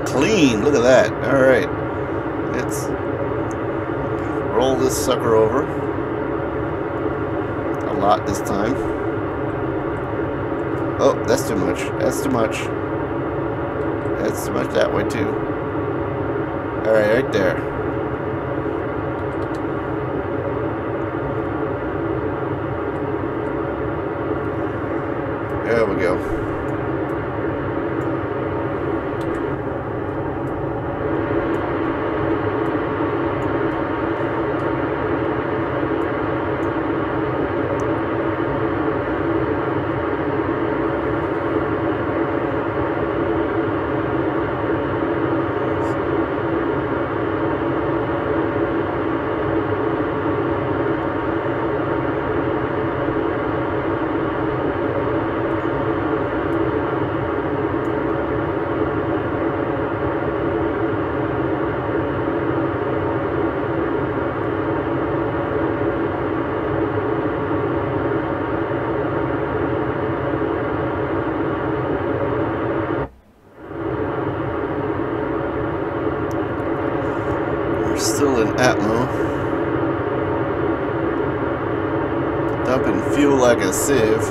Clean. Look at that. All right. Let's roll this sucker over. A lot this time. Oh, that's too much. That's too much. That's too much that way too. All right, right there. There we go. Still in Atmo. Dumping fuel like a sieve.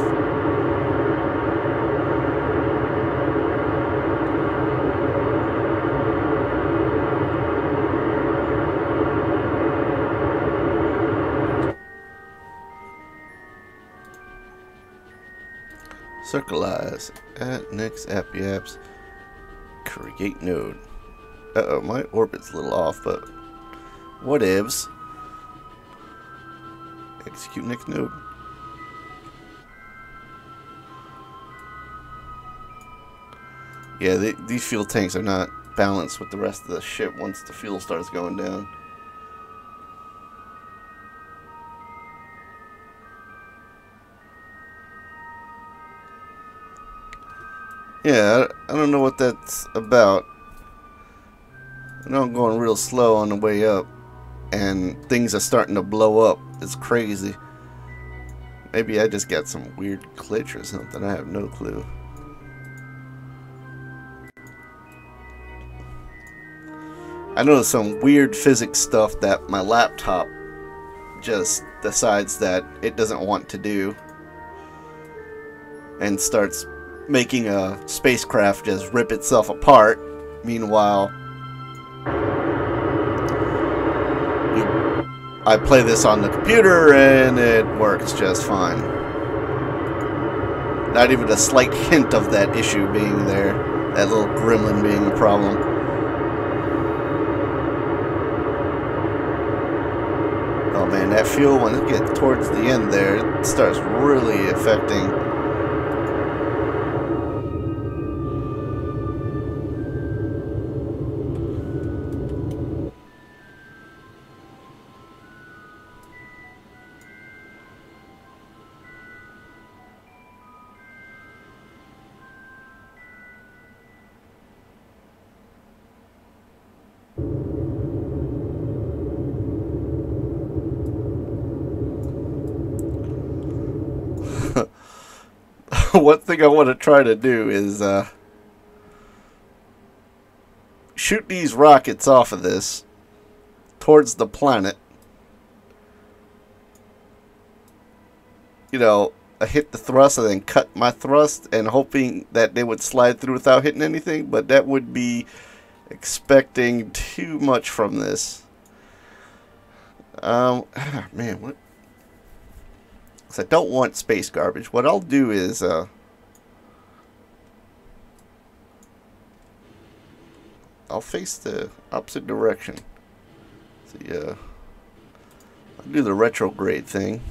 Circleize. At next app apps. Create node. Uh-oh, my orbit's a little off, but whatevs. Execute next node. Yeah, these fuel tanks are not balanced with the rest of the ship once the fuel starts going down. Yeah, I don't know what that's about. I know I'm going real slow on the way up, and things are starting to blow up. It's crazy. Maybe I just got some weird glitch or something. I have no clue. I noticed some weird physics stuff that my laptop just decides that it doesn't want to do, and starts making a spacecraft just rip itself apart. Meanwhile, I play this on the computer and it works just fine. Not even a slight hint of that issue being there, that little gremlin being a problem. Oh man, that fuel, when it gets towards the end there, it starts really affecting. One thing I want to try to do is shoot these rockets off of this towards the planet. You know, I hit the thrust and then cut my thrust, and hoping that they would slide through without hitting anything, but that would be expecting too much from this. Man, what? Because I don't want space garbage. What I'll do is I'll face the opposite direction. See, I'll do the retrograde thing.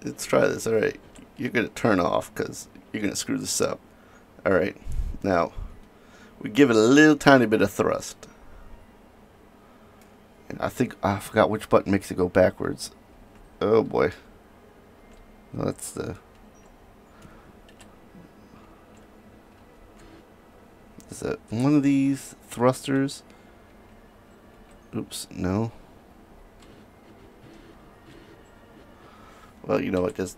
Let's try this. Alright, you're going to turn off because you're going to screw this up. Alright, now we give it a little tiny bit of thrust. And I think I forgot which button makes it go backwards. Oh boy. No, that's the... Is that one of these thrusters? Oops, no. Well, you know what, just...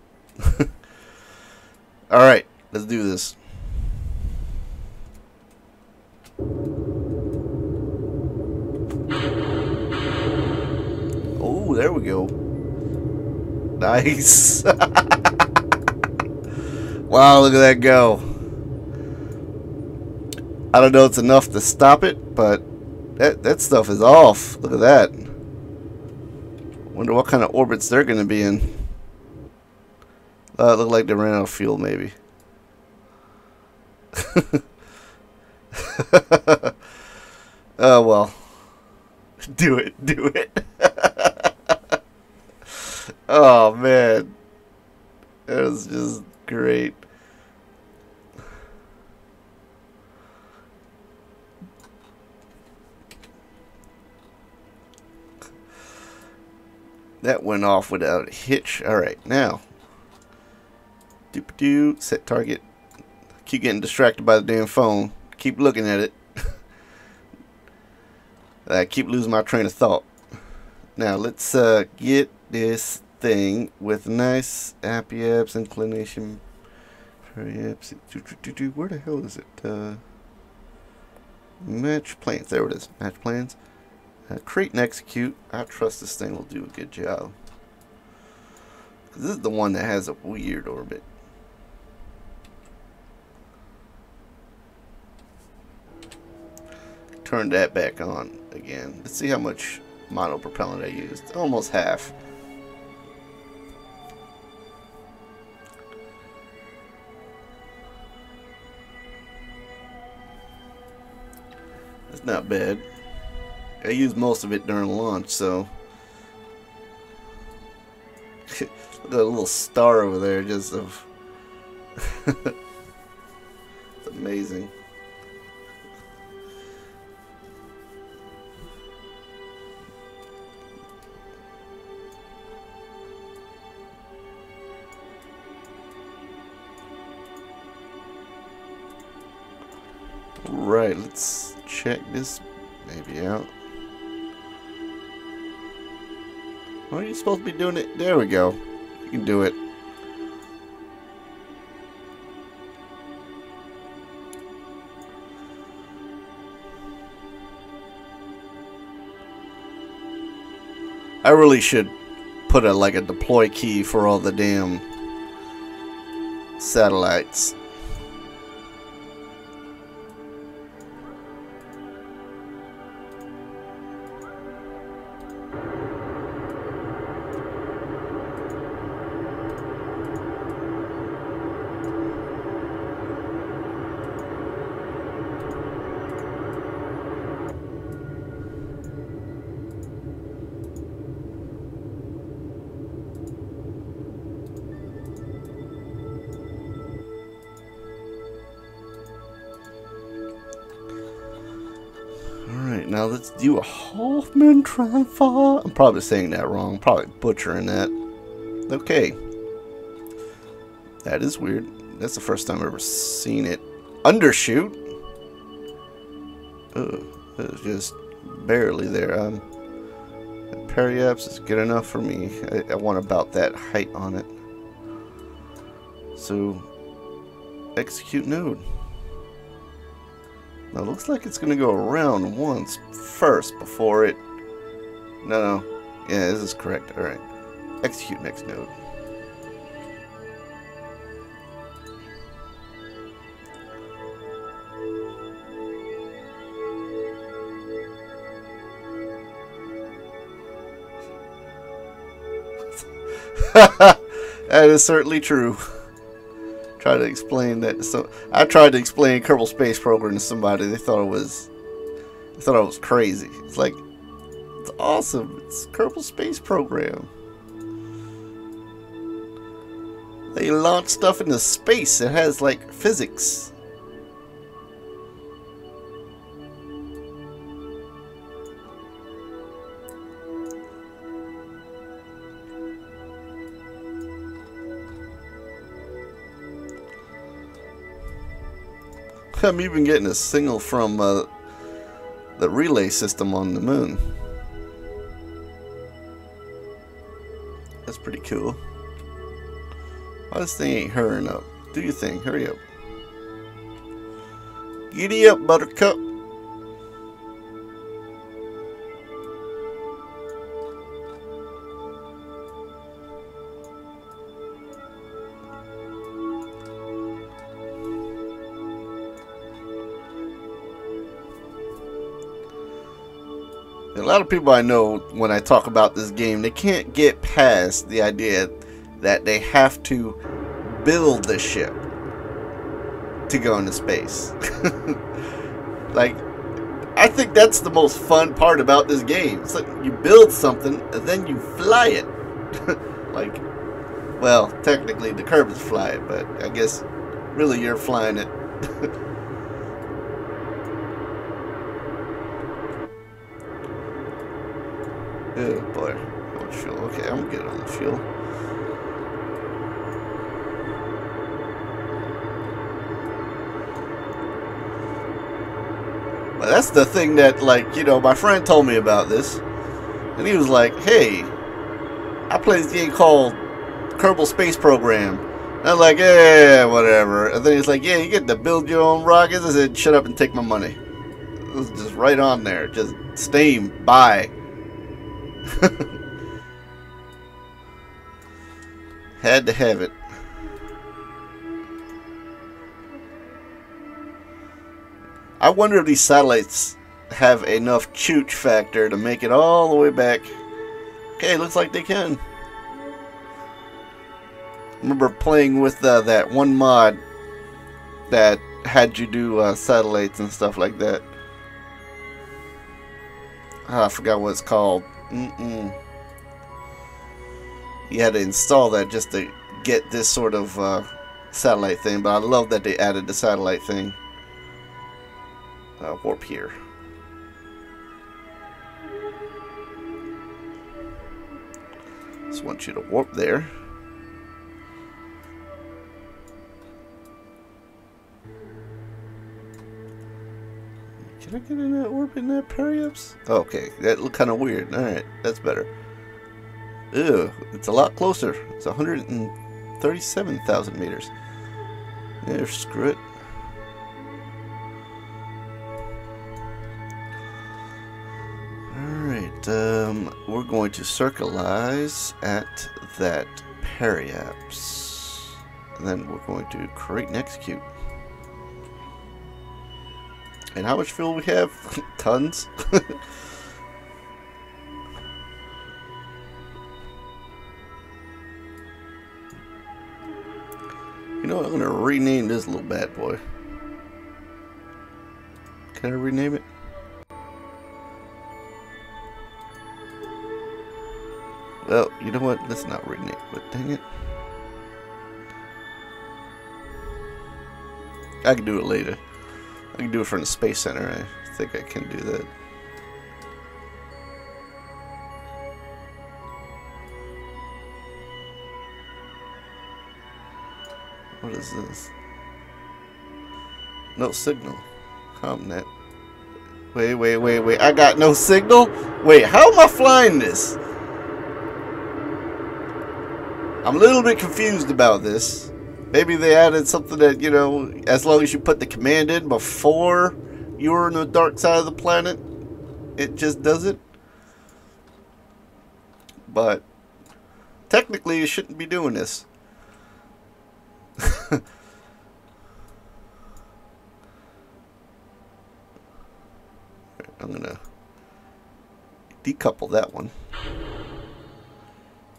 Alright, let's do this. Oh, there we go. Nice. Wow, look at that go. I don't know if it's enough to stop it, but that stuff is off. Look at that. Wonder what kind of orbits they're going to be in. Look like they ran out of fuel, maybe. Oh, well. Do it. Do it. Oh, man. That was just great. That went off without a hitch. Alright, now. Doop-a-doo. Set target. Keep getting distracted by the damn phone. Keep looking at it. I keep losing my train of thought. Now, let's get this thing with nice apps, inclination. Where the hell is it? Match plans. There it is. Match plans. Create and execute. I trust this thing will do a good job. This is the one that has a weird orbit. Turn that back on again. Let's see how much monopropellant I used. Almost half. That's not bad. I used most of it during launch, so look at that little star over there, just of it's amazing. Right, let's check this maybe out. Are you supposed to be doing it? There we go. You can do it. I really should put like a deploy key for all the damn satellites. Now let's do a Hoffman transfer. I'm probably saying that wrong. Probably butchering that. Okay. That is weird. That's the first time I've ever seen it. Undershoot? Ugh. It's just barely there. Periapse is good enough for me. I want about that height on it. So, execute node. Now, it looks like it's going to go around once first before it... No. Yeah, this is correct. Alright. Execute next node. That is certainly true. Try to explain that. So I tried to explain Kerbal Space Program to somebody. They thought it was crazy. It's like, it's awesome. It's Kerbal Space Program. They launch stuff into space. It has like physics. I'm even getting a signal from the relay system on the moon. That's pretty cool. Why this thing ain't hurrying up? Do your thing. Hurry up. Giddy up, Buttercup. A lot of people I know, when I talk about this game, they can't get past the idea that they have to build the ship to go into space. Like, I think that's the most fun part about this game. It's like you build something and then you fly it. Like, well, technically the Kerbals fly it, but I guess really you're flying it. Oh boy, how much fuel? Okay, I'm good on the fuel. But that's the thing that, like, you know, my friend told me about this, and he was like, "Hey, I play this game called Kerbal Space Program." And I'm like, "Yeah, whatever." And then he's like, "Yeah, you get to build your own rockets." I said, "Shut up and take my money." It was just right on there, just Steam, buy. Had to have it. I wonder if these satellites have enough chooch factor to make it all the way back. Okay, looks like they can. I remember playing with that one mod that had you do satellites and stuff like that. I forgot what it's called. You had to install that just to get this sort of satellite thing, but I love that they added the satellite thing. Warp here. Just want you to warp there. Can I get in that orbit in that periups? Okay, that looked kind of weird. Alright, that's better. Ew, it's a lot closer. It's 137,000 meters. Yeah, screw it. Alright, we're going to circleize at that periaps. And then we're going to create and execute. And how much fuel we have? Tons. You know what? I'm going to rename this little bad boy. Can I rename it? Well, you know what? Let's not rename it, but dang it. I can do it later. I can do it from the Space Center. I think I can do that. What is this? No signal. ComNet. Wait. I got no signal? Wait, how am I flying this? I'm a little bit confused about this. Maybe they added something that, you know, as long as you put the command in before you're on the dark side of the planet, it just does it. But technically, you shouldn't be doing this. I'm gonna decouple that one.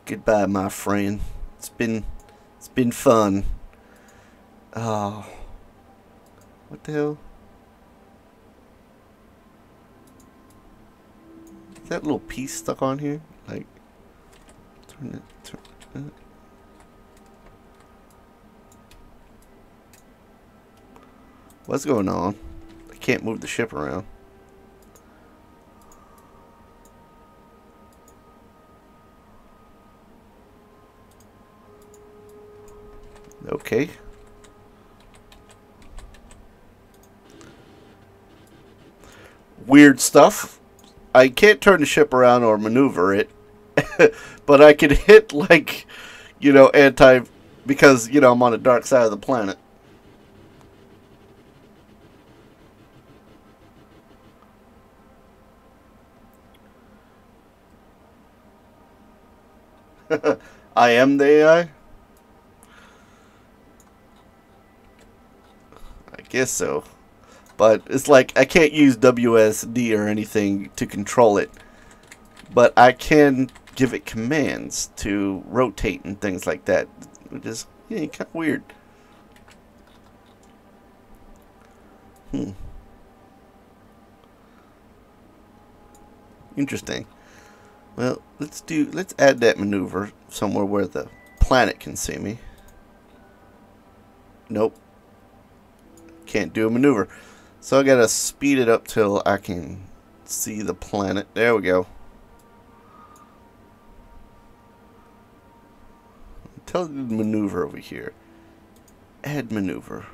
Goodbye, my friend. It's been fun. Oh, what the hell? Is that little piece stuck on here? Like, turn it. What's going on? I can't move the ship around. Okay. Weird stuff. I can't turn the ship around or maneuver it. But I can hit, like, you know, because, you know, I'm on the dark side of the planet. I am the AI? I guess so. But it's like I can't use WSD or anything to control it. But I can give it commands to rotate and things like that. Which is, yeah, kind of weird. Interesting. Well, let's add that maneuver somewhere where the planet can see me. Nope. Can't do a maneuver. So I gotta speed it up till I can see the planet. There we go. Tell it to maneuver over here. Add maneuver.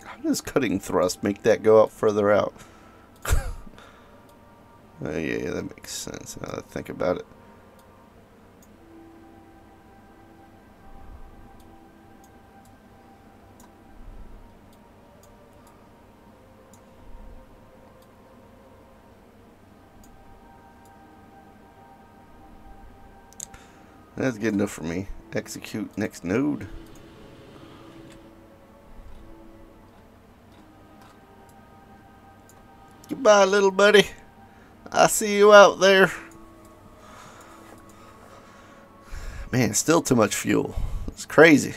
How does cutting thrust make that go out further out? Oh, yeah, that makes sense now that I think about it. That's good enough for me. Execute next node. Goodbye, little buddy. I see you out there. Man, still too much fuel. It's crazy.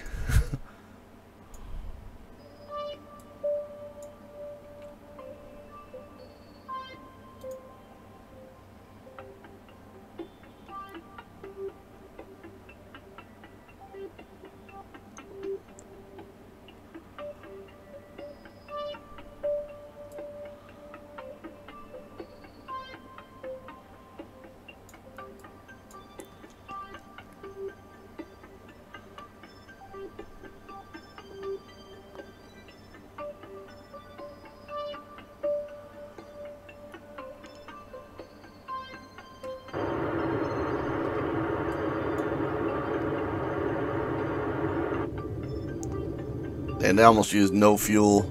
And I almost used no fuel.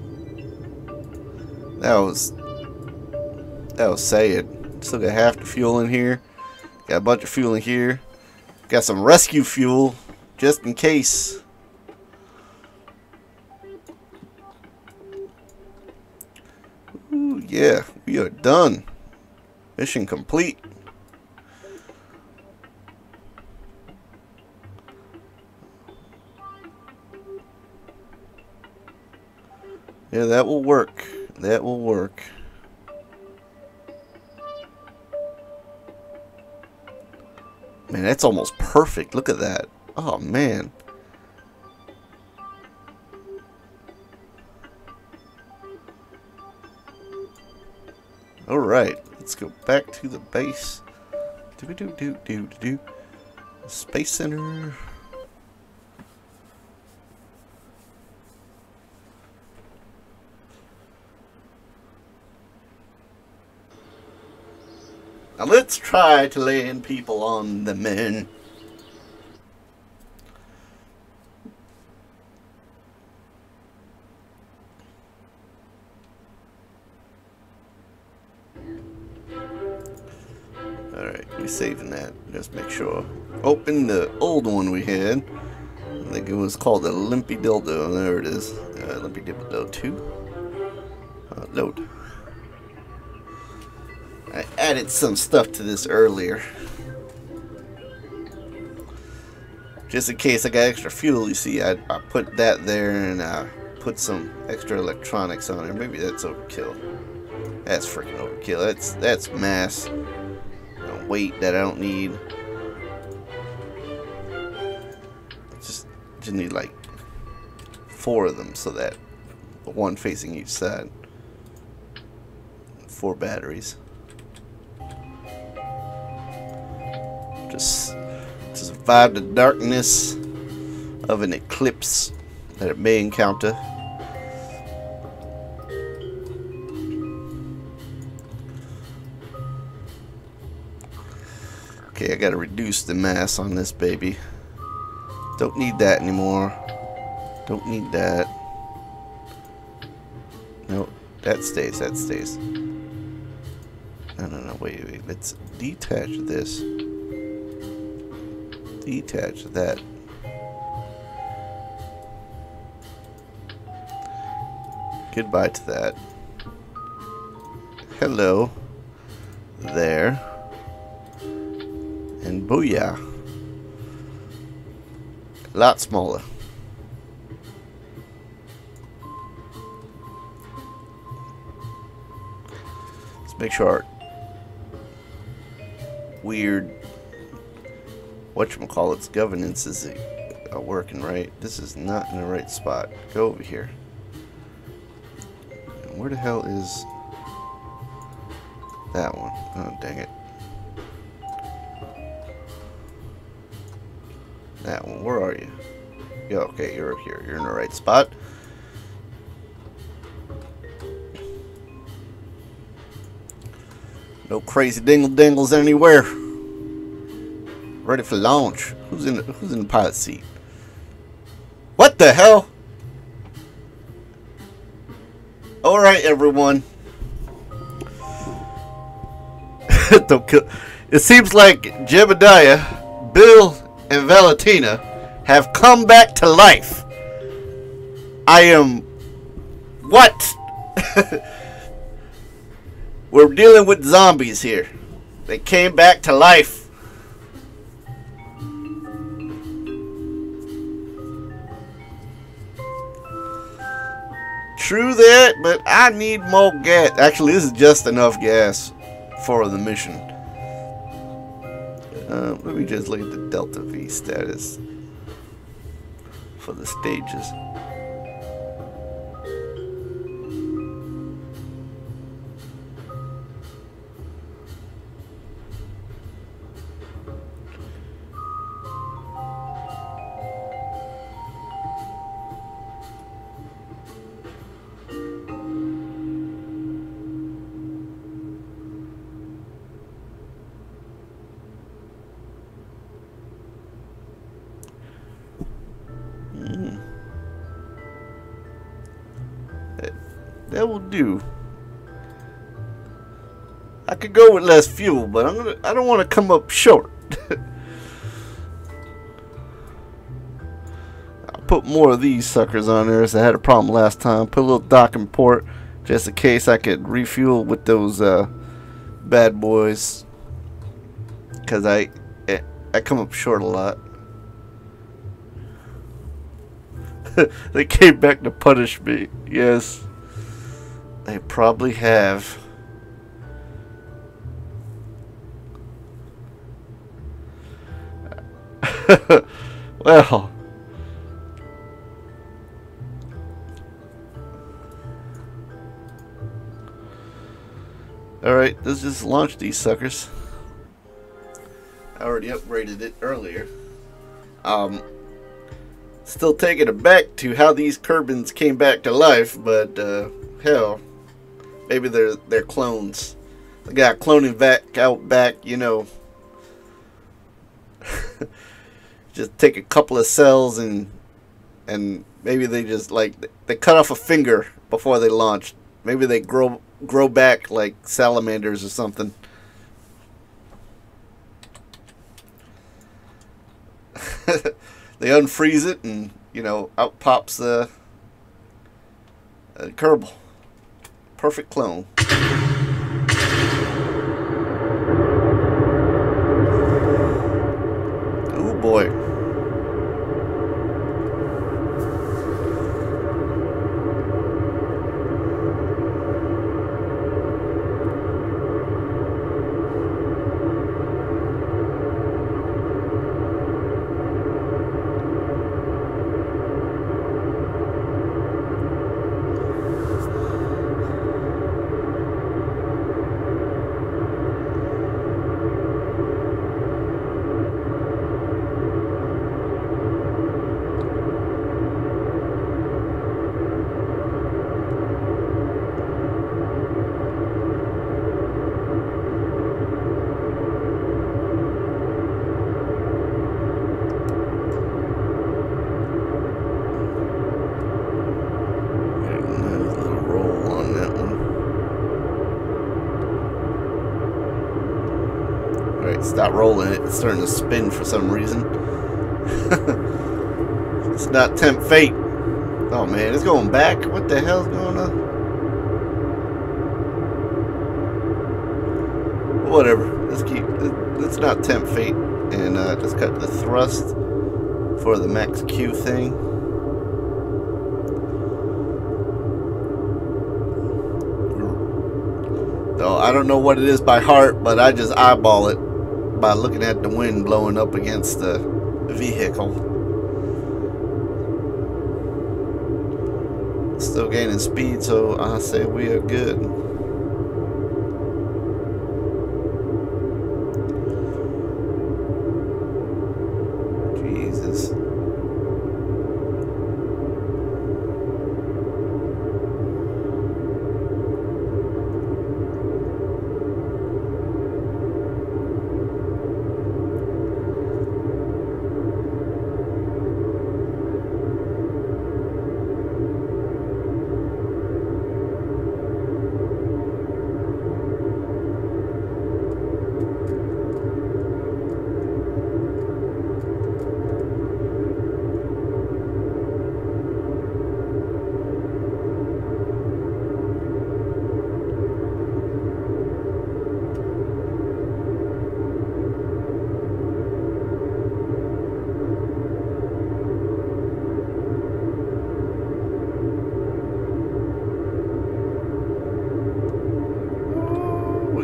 That was Zaid. Still got half the fuel in here. Got a bunch of fuel in here. Got some rescue fuel just in case. Ooh, yeah, we are done. Mission complete. Yeah, that will work. That will work. Man, that's almost perfect. Look at that. Oh, man. Alright, let's go back to the base. Space Center. Now let's try to land people on the moon. Alright, we're saving that. Just make sure. Open the old one we had. I think it was called the Limpy Dildo. There it is. Limpy Dildo 2. Load. I added some stuff to this earlier. Just in case I got extra fuel, you see, I put that there and I put some extra electronics on it. Maybe that's overkill. That's freaking overkill. That's mass and weight that I don't need. Just need like 4 of them, so that one facing each side. 4 batteries. Just to survive the darkness of an eclipse that it may encounter. Okay, I gotta reduce the mass on this baby. Don't need that anymore. Don't need that. No, that stays, that stays. No, wait. Let's detach this. Detach that. Goodbye to that. Hello. There. And booyah. A lot smaller. Let's make sure our weird whatchamacallit's governance is working right. This is not in the right spot. Go over here. And where the hell is that one? Oh, dang it. That one. Where are you? Yeah, okay, you're here. You're in the right spot. No crazy dingle-dingles anywhere. Ready for launch. Who's in the pilot seat? What the hell? All right, everyone. Don't kill. It seems like Jebbie, Bill, and Valentina have come back to life. I am what? We're dealing with zombies here. They came back to life. True that, but I need more gas. Actually, this is just enough gas for the mission. Let me just look at the Delta V status for the stages. That will do. I could go with less fuel, but I don't want to come up short. I'll put more of these suckers on there, as I had a problem last time. Put a little docking port just in case I could refuel with those bad boys, because I come up short a lot. They came back to punish me. Yes, they probably have. Well, alright, let's just launch these suckers. I already upgraded it earlier. Still taking it back to how these Kerbins came back to life, but hell, maybe they're clones. They got cloning vac out back, you know. Just take a couple of cells and maybe they just like they cut off a finger before they launched. Maybe they grow back like salamanders or something. They unfreeze it and, you know, out pops the Kerbal. Perfect clone. Oh boy. Stop rolling it. It's starting to spin for some reason. It's not tempt fate. Oh man, it's going back. What the hell's going on? Whatever. Let's keep. Let's not tempt fate and just cut the thrust for the max Q thing. So I don't know what it is by heart, but I just eyeball it by looking at the wind blowing up against the vehicle. Still gaining speed, so I say we are good. Jesus.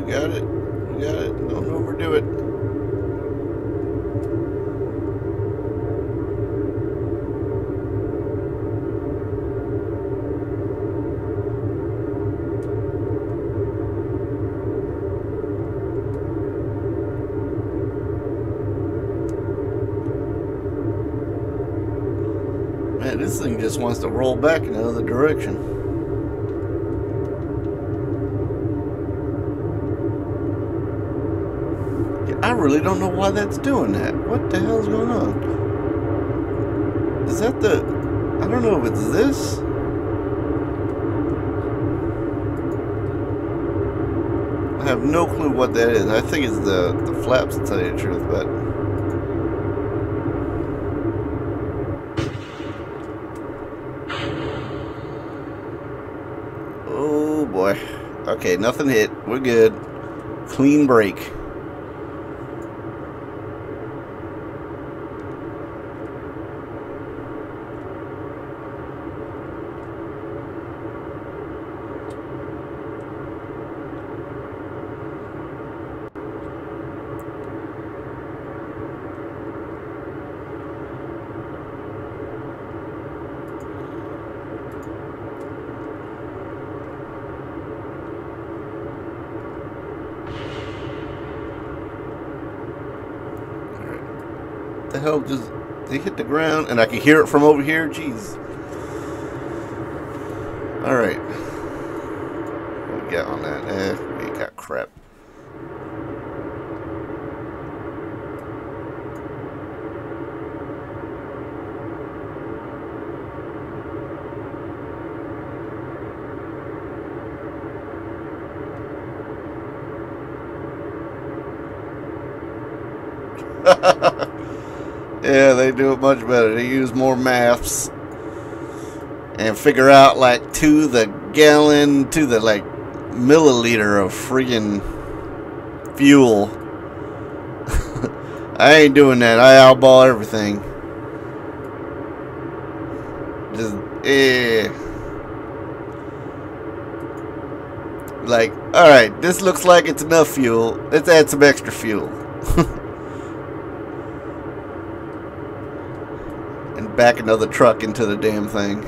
Got it. We got it. Don't overdo it. Man, this thing just wants to roll back in the other direction. I really don't know why that's doing that. What the hell's going on? Is that the... I don't know if it's this. I have no clue what that is. I think it's the flaps, to tell you the truth, but... Oh boy. Okay, nothing hit. We're good. Clean break. The hell, just they hit the ground and I can hear it from over here. Jeez. All right, what we got on that? We got crap. Yeah, they do it much better. They use more maths and figure out like to the gallon, to the like milliliter of friggin' fuel. I ain't doing that. I eyeball everything. Just like, all right, this looks like it's enough fuel. Let's add some extra fuel. And back another truck into the damn thing.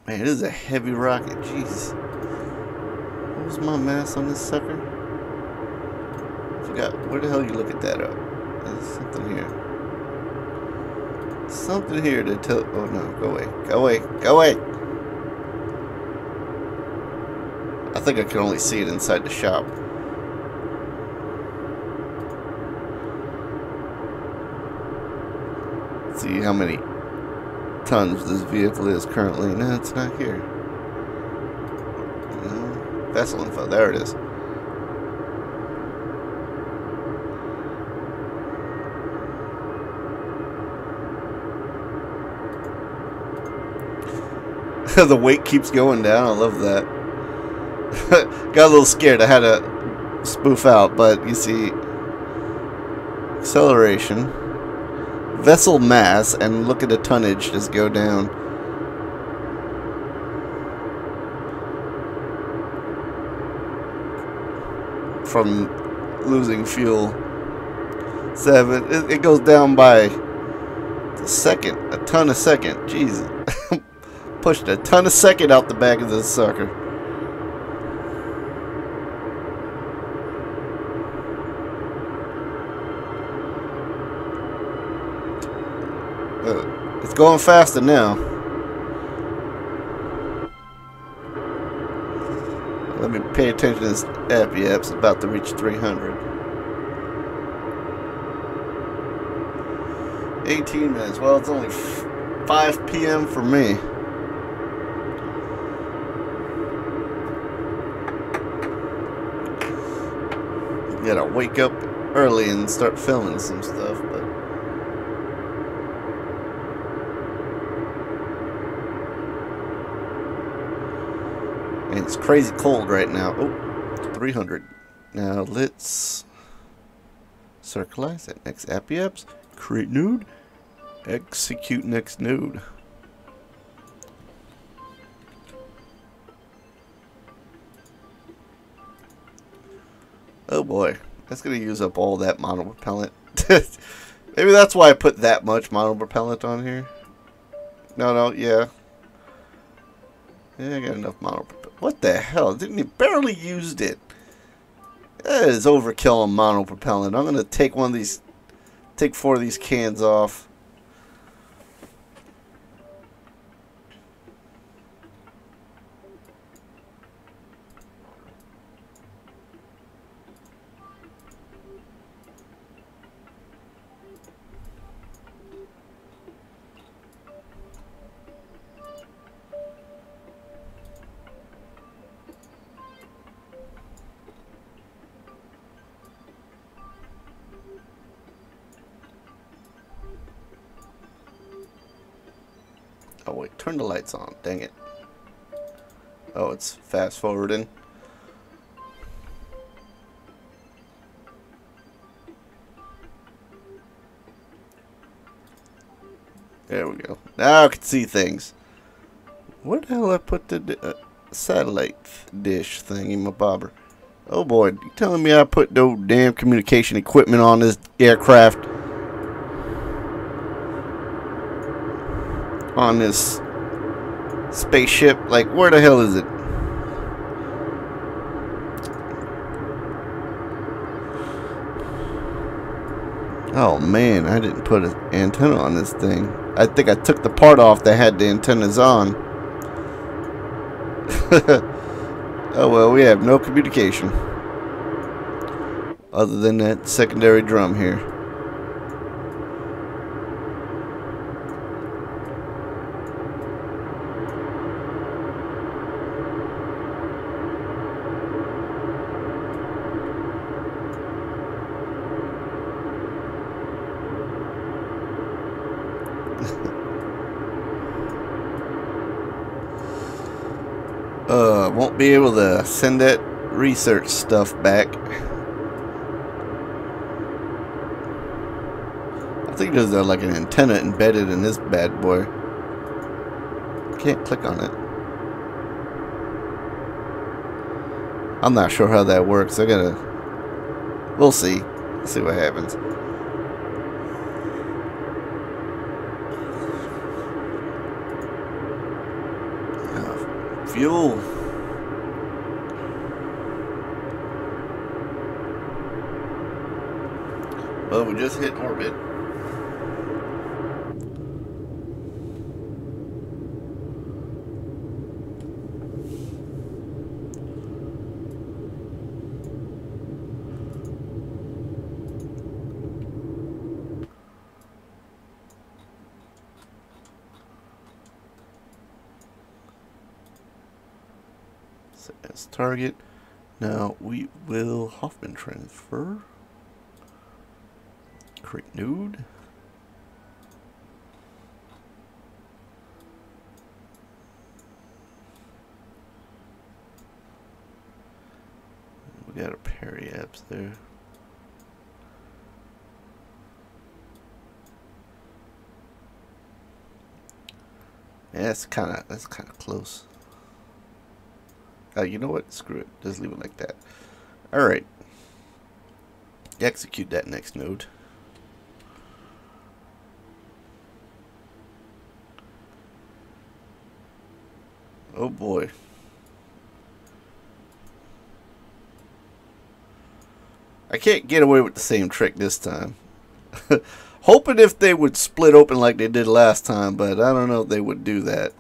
Man, this is a heavy rocket. Jeez. What was my mass on this sucker? I forgot. Where the hell you look at that up? There's something here. Something here to tell. Oh no, go away. Go away. Go away. I think I can only see it inside the shop. Let's see how many tons this vehicle is currently. No, it's not here. No. Vessel info. There it is. The weight keeps going down. I love that. Got a little scared. I had to spoof out, but you see, acceleration, vessel mass, and look at the tonnage just go down. From losing fuel. 7. It goes down by a second, a ton a second. Jeez. Pushed a ton a second out the back of this sucker. It's going faster now. Let me pay attention to this app. Yeah, it's about to reach 300. 18 minutes. Well, it's only 5 p.m. for me. You gotta wake up early and start filming some stuff, but and it's crazy cold right now. Oh, 300. Now let's circleize that next apps. Create node. Execute next node. Oh boy, that's gonna use up all that monopropellant. Maybe that's why I put that much monopropellant on here. No, yeah. Yeah, I got enough monopropellant. What the hell? Didn't you barely used it? That is overkill on monopropellant. I'm gonna take one of these, take 4 of these cans off. Oh wait, turn the lights on. Dang it. Oh, it's fast forwarding. There we go. Now I can see things. Where the hell I put the satellite dish thing in my bobber? Oh boy, you telling me I put no damn communication equipment on this aircraft? On this spaceship? Like, where the hell is it? Oh man, I didn't put an antenna on this thing. I think I took the part off that had the antennas on. Oh well, we have no communication. Other than that secondary drum here. Won't be able to send that research stuff back. I think there's like an antenna embedded in this bad boy. Can't click on it. I'm not sure how that works. I gotta... We'll see. See what happens. Fuel. Well, we just hit orbit. Set as target. Now we will Hoffman transfer. Create node. We got a periapps there. Yeah, that's kind of close. You know what? Screw it. Just leave it like that. All right. Execute that next node. Oh boy. I can't get away with the same trick this time. Hoping if they would split open like they did last time, but I don't know if they would do that.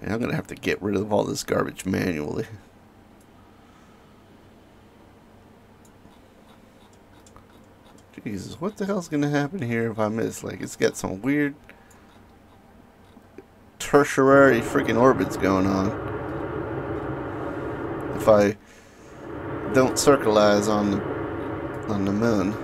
Man, I'm going to have to get rid of all this garbage manually. Jesus, what the hell's going to happen here if I miss? Like, it's got some weird tertiary freaking orbits going on. If I don't circleize on the moon.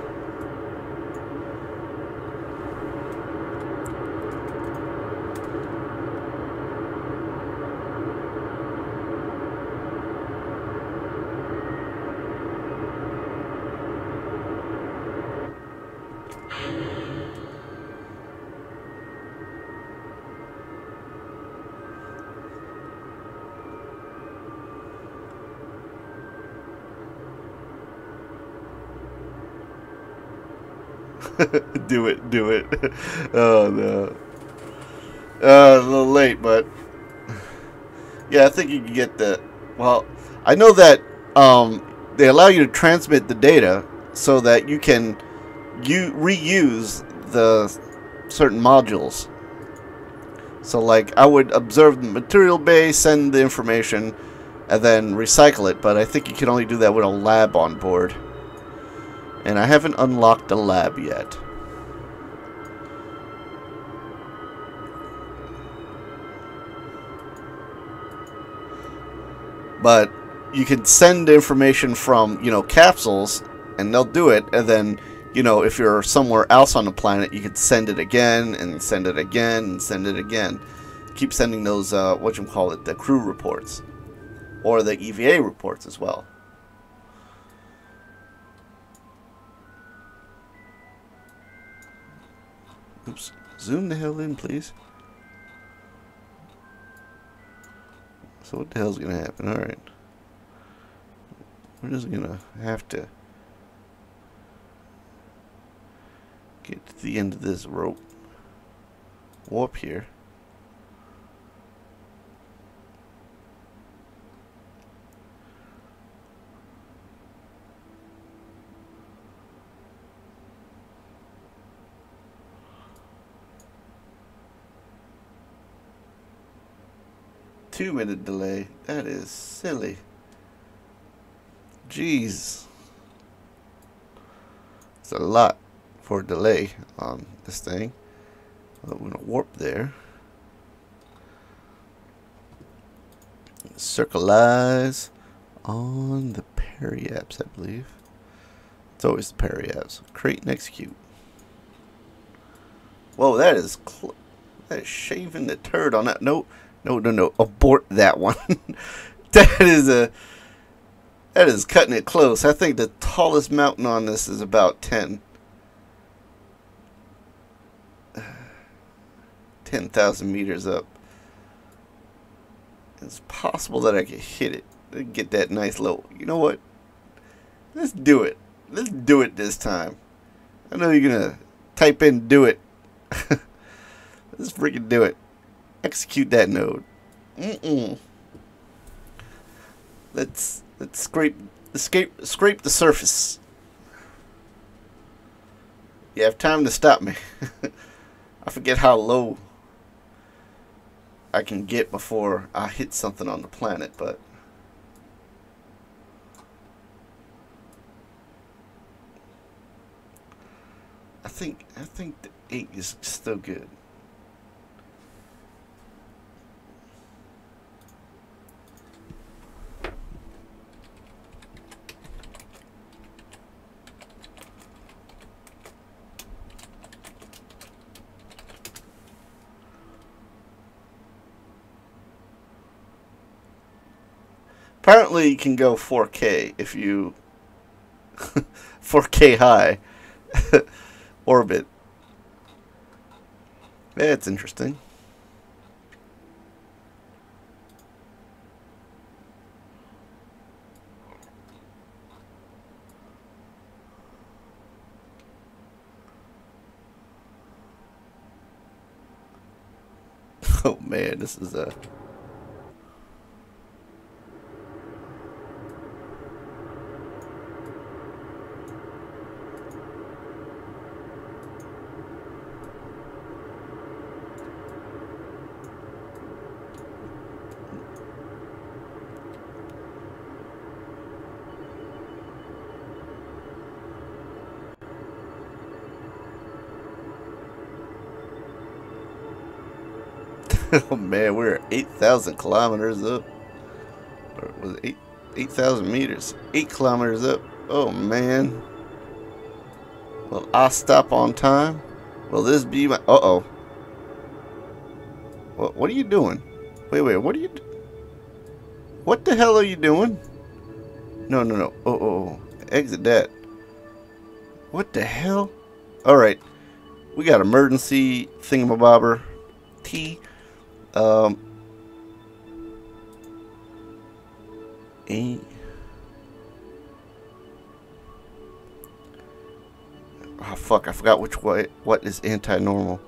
Do it. Oh no. A little late, but yeah, I think you can get the. Well, I know that they allow you to transmit the data so that you can reuse the certain modules. So, like, I would observe the material base, send the information, and then recycle it. But I think you can only do that with a lab on board. And I haven't unlocked the lab yet. But you can send information from, you know, capsules, and they'll do it, and then, you know, if you're somewhere else on the planet, you can send it again, and send it again, and send it again. Keep sending those, whatchamacallit, the crew reports. Or the EVA reports as well. Oops. Zoom the hell in, please. So what the hell's gonna happen? Alright. We're just gonna have to get to the end of this rope. Warp here. Two-minute delay. That is silly. Jeez. It's a lot for a delay on this thing. But we're gonna warp there. Circle eyes on the periapse, I believe. It's always the periapse. Create and execute. Whoa, that is shaving the turd on that. No. No. Abort that one. That is cutting it close. I think the tallest mountain on this is about 10,000 meters up. It's possible that I could hit it. Get that nice low. You know what? Let's do it. Let's do it this time. I know you're gonna type in "do it." Let's freaking do it. Execute that node. Let's scrape the surface. You have time to stop me. I forget how low I can get before I hit something on the planet, but I think the 8 is still good. Apparently you can go 4K if you 4K high orbit. That's interesting. Oh man, this is a oh man, we're 8,000 kilometers up. Or was it 8,000 meters? 8 kilometers up. Oh man. Will I stop on time? Will this be my... Uh-oh. What are you doing? Wait, what are you... What the hell are you doing? No. Oh. Exit that. What the hell? Alright. We got emergency thingamabobber. T. Oh fuck, I forgot which way. What is anti-normal?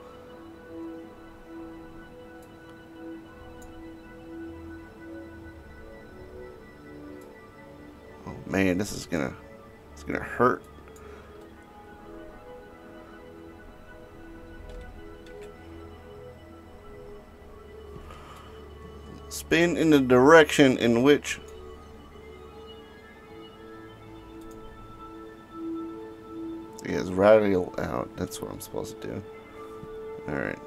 Oh man, this is gonna hurt. Spin in the direction in which is radial out. That's what I'm supposed to do. Alright.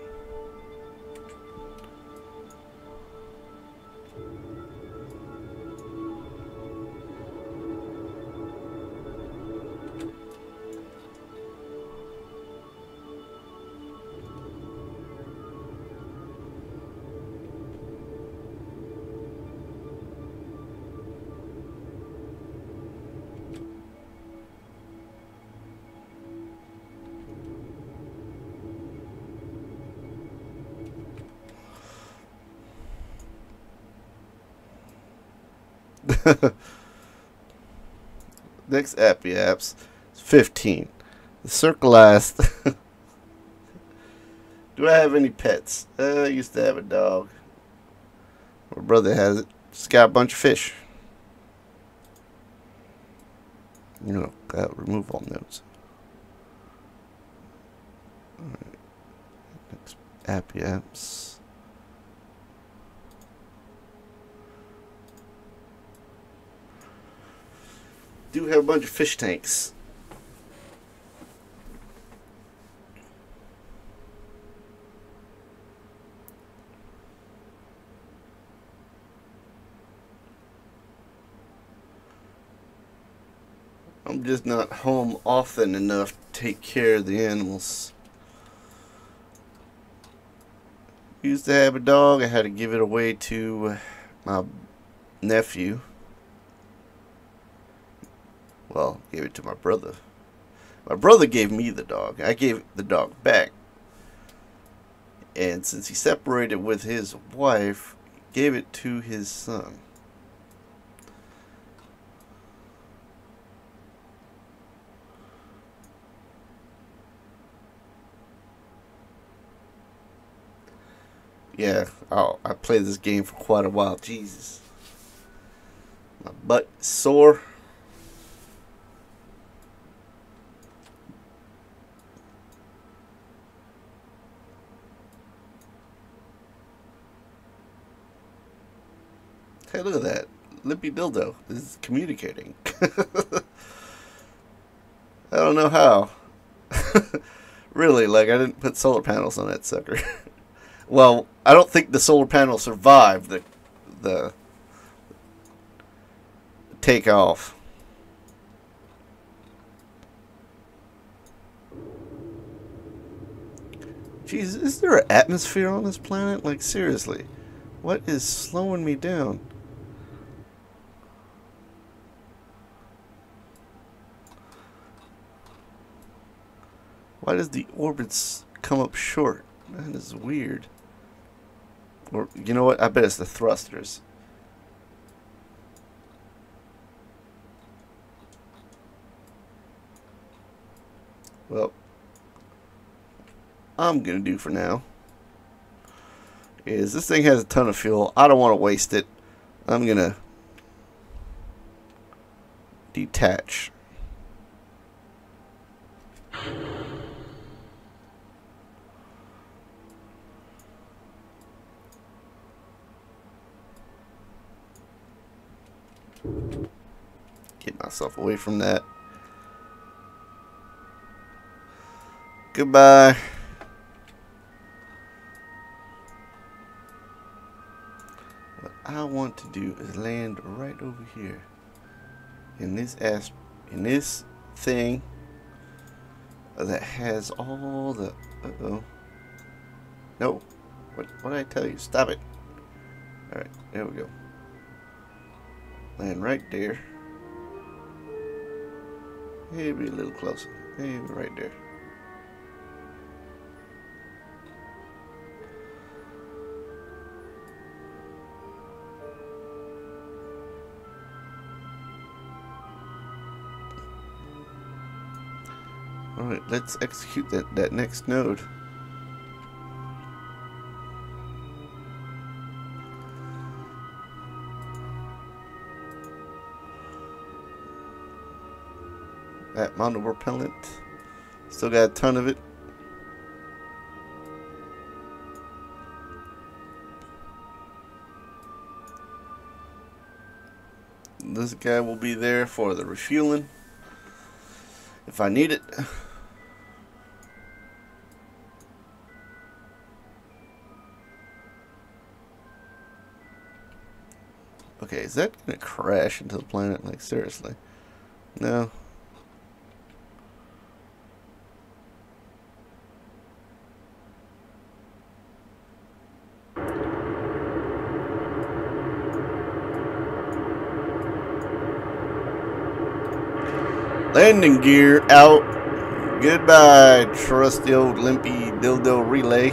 Next appy apps is 15. The circle last. Do I have any pets? I used to have a dog. My brother has it. Just got a bunch of fish. You know, gotta remove all notes. Alright. Next appy apps. Do have a bunch of fish tanks. I'm just not home often enough to take care of the animals. Used to have a dog. I had to give it away to my nephew. Well, gave it to my brother. My brother gave me the dog. I gave the dog back. And since he separated with his wife, he gave it to his son. Yeah, I played this game for quite a while. Jesus. My butt is sore. Hey, look at that. Lippy Dildo is communicating. I don't know how. Really, like, I didn't put solar panels on that sucker. Well, I don't think the solar panel survived the takeoff. Jeez, is there an atmosphere on this planet? Like, seriously, what is slowing me down? Why does the orbits come up short? That is weird. Or, you know what? I bet it's the thrusters. Well, I'm gonna do for now is this thing has a ton of fuel. I don't want to waste it. I'm gonna detach. Get myself away from that. Goodbye. What I want to do is land right over here in this thing that has all the no. What did I tell you? Stop it. Alright, there we go. Land right there. Maybe a little closer. Maybe right there. Alright, let's execute that next node. That mono repellent. Still got a ton of it. This guy will be there for the refueling if I need it. Okay, is that gonna crash into the planet? Like, seriously? No. Landing gear out. Goodbye, trusty old limpy dildo relay.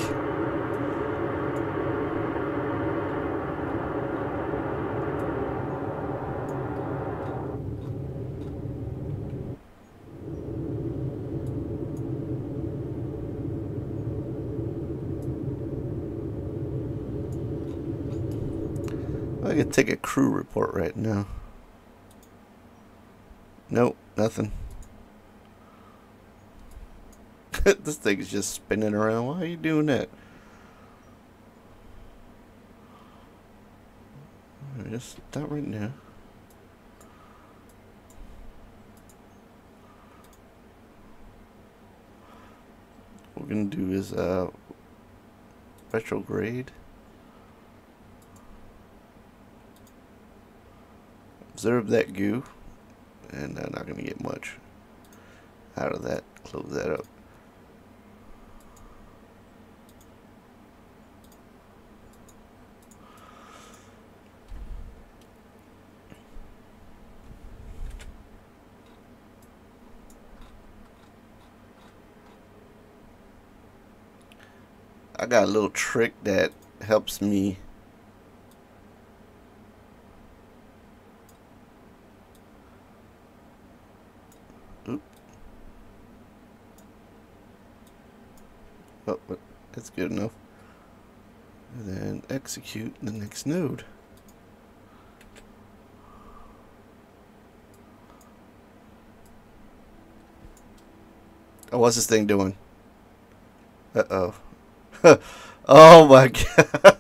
I can take a crew report right now. Nope, nothing. This thing is just spinning around. Why are you doing that? Just stop right now. What we're gonna do is retrograde. Observe that goo, and I'm not gonna get much out of that. Close that up. I got a little trick that helps me oh, that's good enough. And then execute the next node. Oh, what's this thing doing? Uh-oh. Oh my god.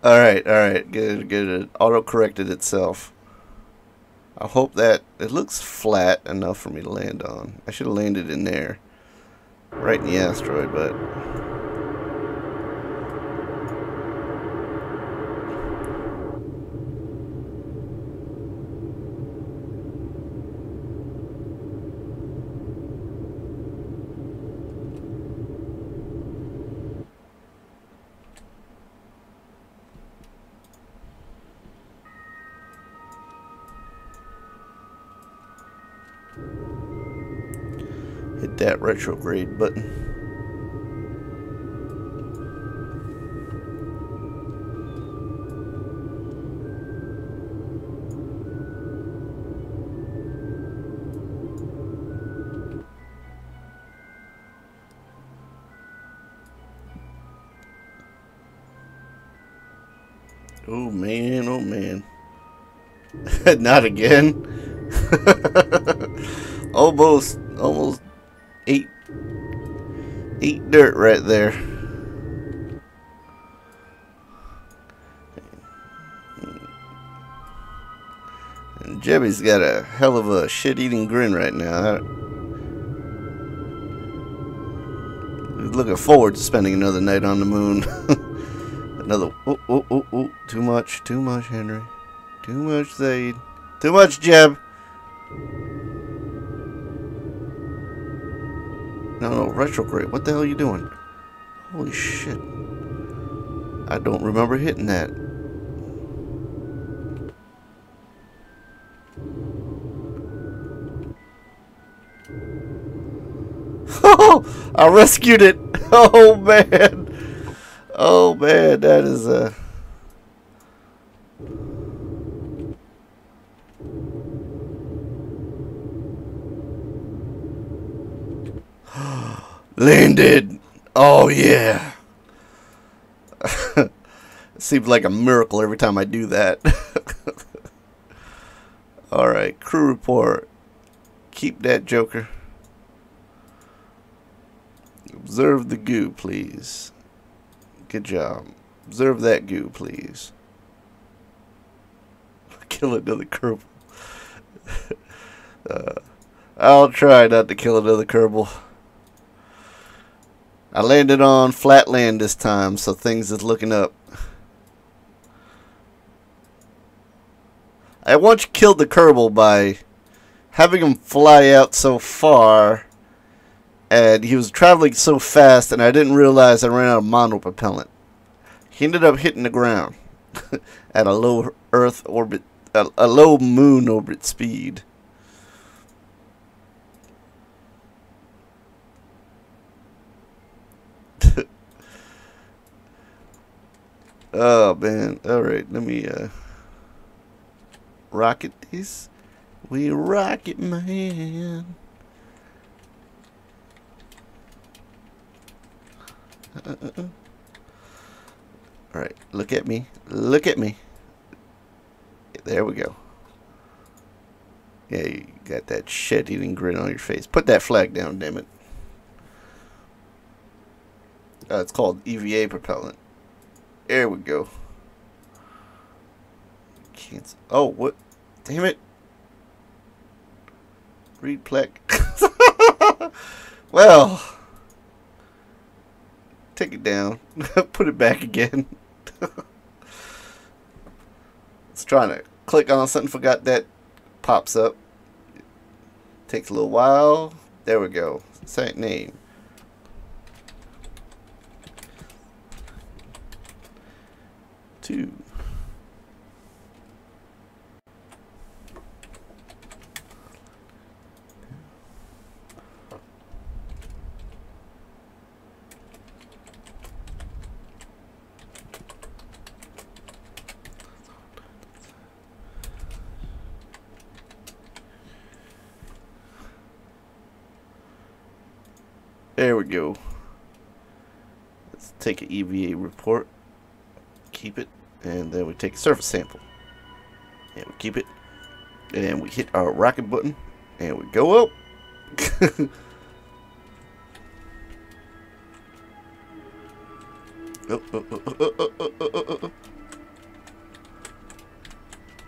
Alright, good. It auto-corrected itself. I hope that it looks flat enough for me to land on. I should have landed in there. Right in the asteroid, but hit that retrograde button. Oh man, oh man. Not again. almost ate dirt right there. And Jebbie's got a hell of a shit-eating grin right now. He's looking forward to spending another night on the moon. Another too much, Henry. Too much, Zaid. Too much, Jeb. No, retrograde. What the hell are you doing? Holy shit. I don't remember hitting that. Oh, I rescued it. Oh, man. Oh, man, that is a... Landed. Oh, yeah. It seems like a miracle every time I do that. Alright, crew report. Keep that joker. Observe the goo, please. Good job. Observe that goo, please. Kill another Kerbal. I'll try not to kill another Kerbal. I landed on flat land this time, so things is looking up. I once killed the Kerbal by having him fly out so far, and he was traveling so fast, and I didn't realize I ran out of monopropellant. He ended up hitting the ground at a low Earth orbit, a low moon orbit speed. Oh man! All right, let me rocket these. We rocket, man. Alright, look at me. Look at me. There we go. Yeah, you got that shit-eating grin on your face. Put that flag down, damn it. It's called EVA propellant. There we go. Cancel. Oh, what? Damn it. Read plec. Well, take it down. Put it back again. It's trying to click on something, forgot that pops up. Takes a little while. There we go. Site name. Two. There we go. Let's take an EVA report, keep it, and then we take a surface sample. And we keep it, and we hit our rocket button, and we go up.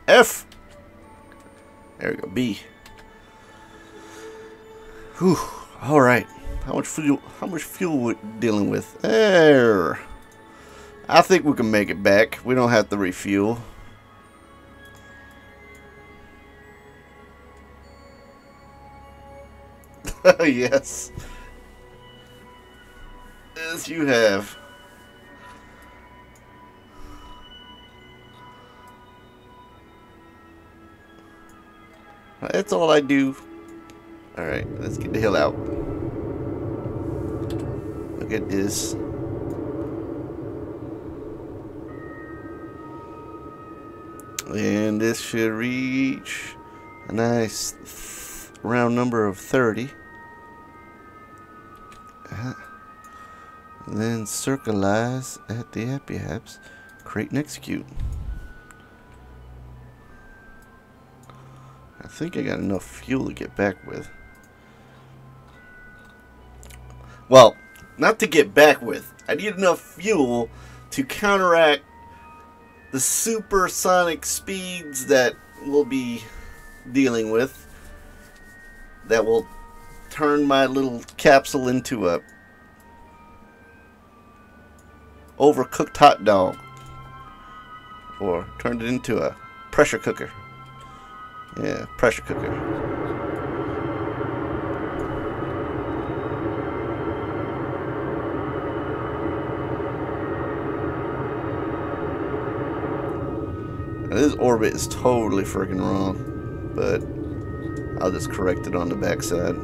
F. There we go. B. Whew. All right. How much fuel we're dealing with? There. I think we can make it back. We don't have to refuel. Yes. Yes, you have. That's all I do. Alright, let's get the hell out. Look at this. And this should reach a nice round number of 30. Then circleize at the happy apps. Create and execute. I think I got enough fuel to get back with. Well, not to get back with. I need enough fuel to counteract the supersonic speeds that we'll be dealing with. That will turn my little capsule into a overcooked hot dog. Or turned it into a pressure cooker. Yeah, pressure cooker. Now, this orbit is totally freaking wrong, but I'll just correct it on the backside.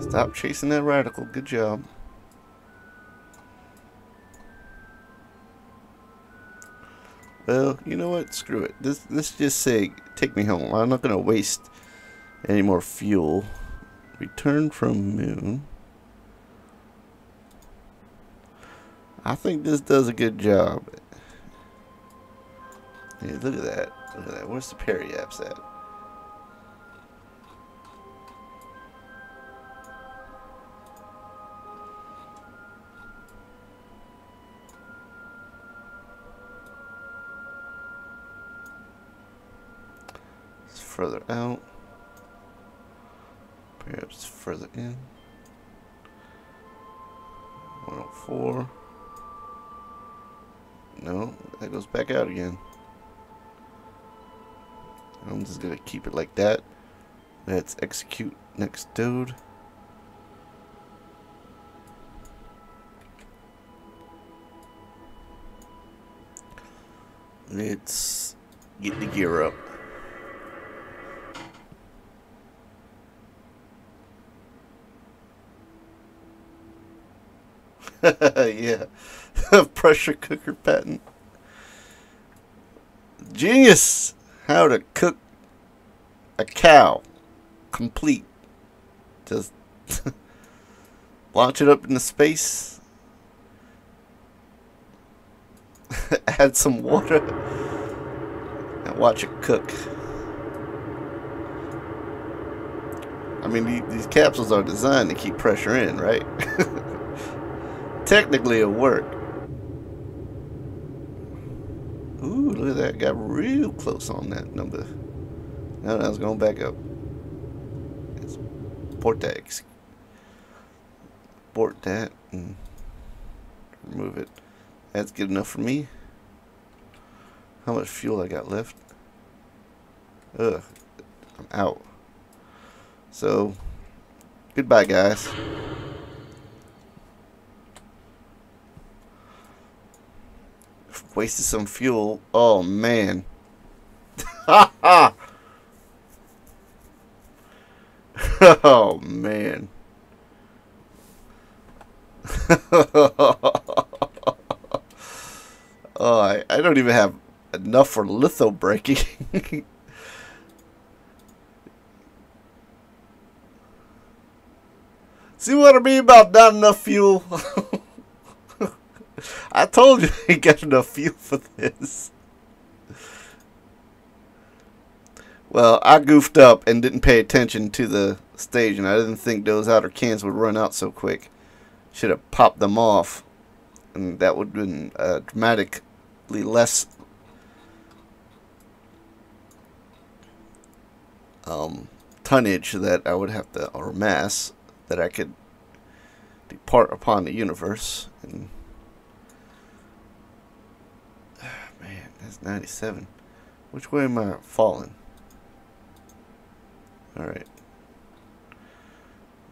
Stop chasing that radical. Good job. Well, you know what? Screw it. Let's just say, take me home. I'm not going to waste any more fuel. Return from moon. I think this does a good job. Hey, look at that. Look at that. Where's the periapps at? Further out, perhaps further in. 104. No, that goes back out again. I'm just gonna keep it like that. Let's execute next dude. Let's get the gear up. Yeah, pressure cooker patent. Genius! How to cook a cow complete. Just launch it up into space add some water and watch it cook. I mean, these capsules are designed to keep pressure in, right? Technically, it'll work. Ooh, look at that. Got real close on that number. Now I was going back up. It's Portex. Abort that and remove it. That's good enough for me. How much fuel I got left? Ugh, I'm out. So, goodbye, guys. Wasted some fuel. Oh, man. Ha ha! Oh, man. Oh, I don't even have enough for litho breaking. See what I mean about not enough fuel? I told you I ain't got enough fuel for this. Well, I goofed up and didn't pay attention to the stage, and I didn't think those outer cans would run out so quick. Should have popped them off, and that would have been dramatically less tonnage that I would have to, or mass, that I could depart upon the universe. And man, that's 97. Which way am I falling? Alright.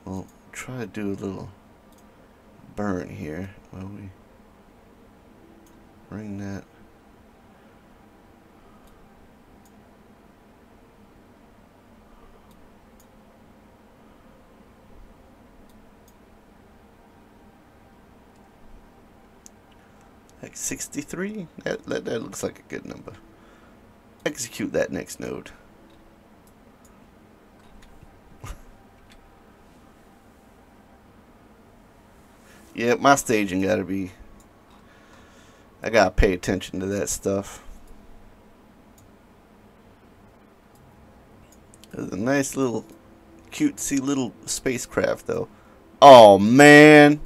Well, try to do a little burn here while we bring that. Like 63? That looks like a good number. Execute that next node. Yeah, my staging gotta be... I gotta pay attention to that stuff. There's a nice little, cutesy little spacecraft, though. Oh, man!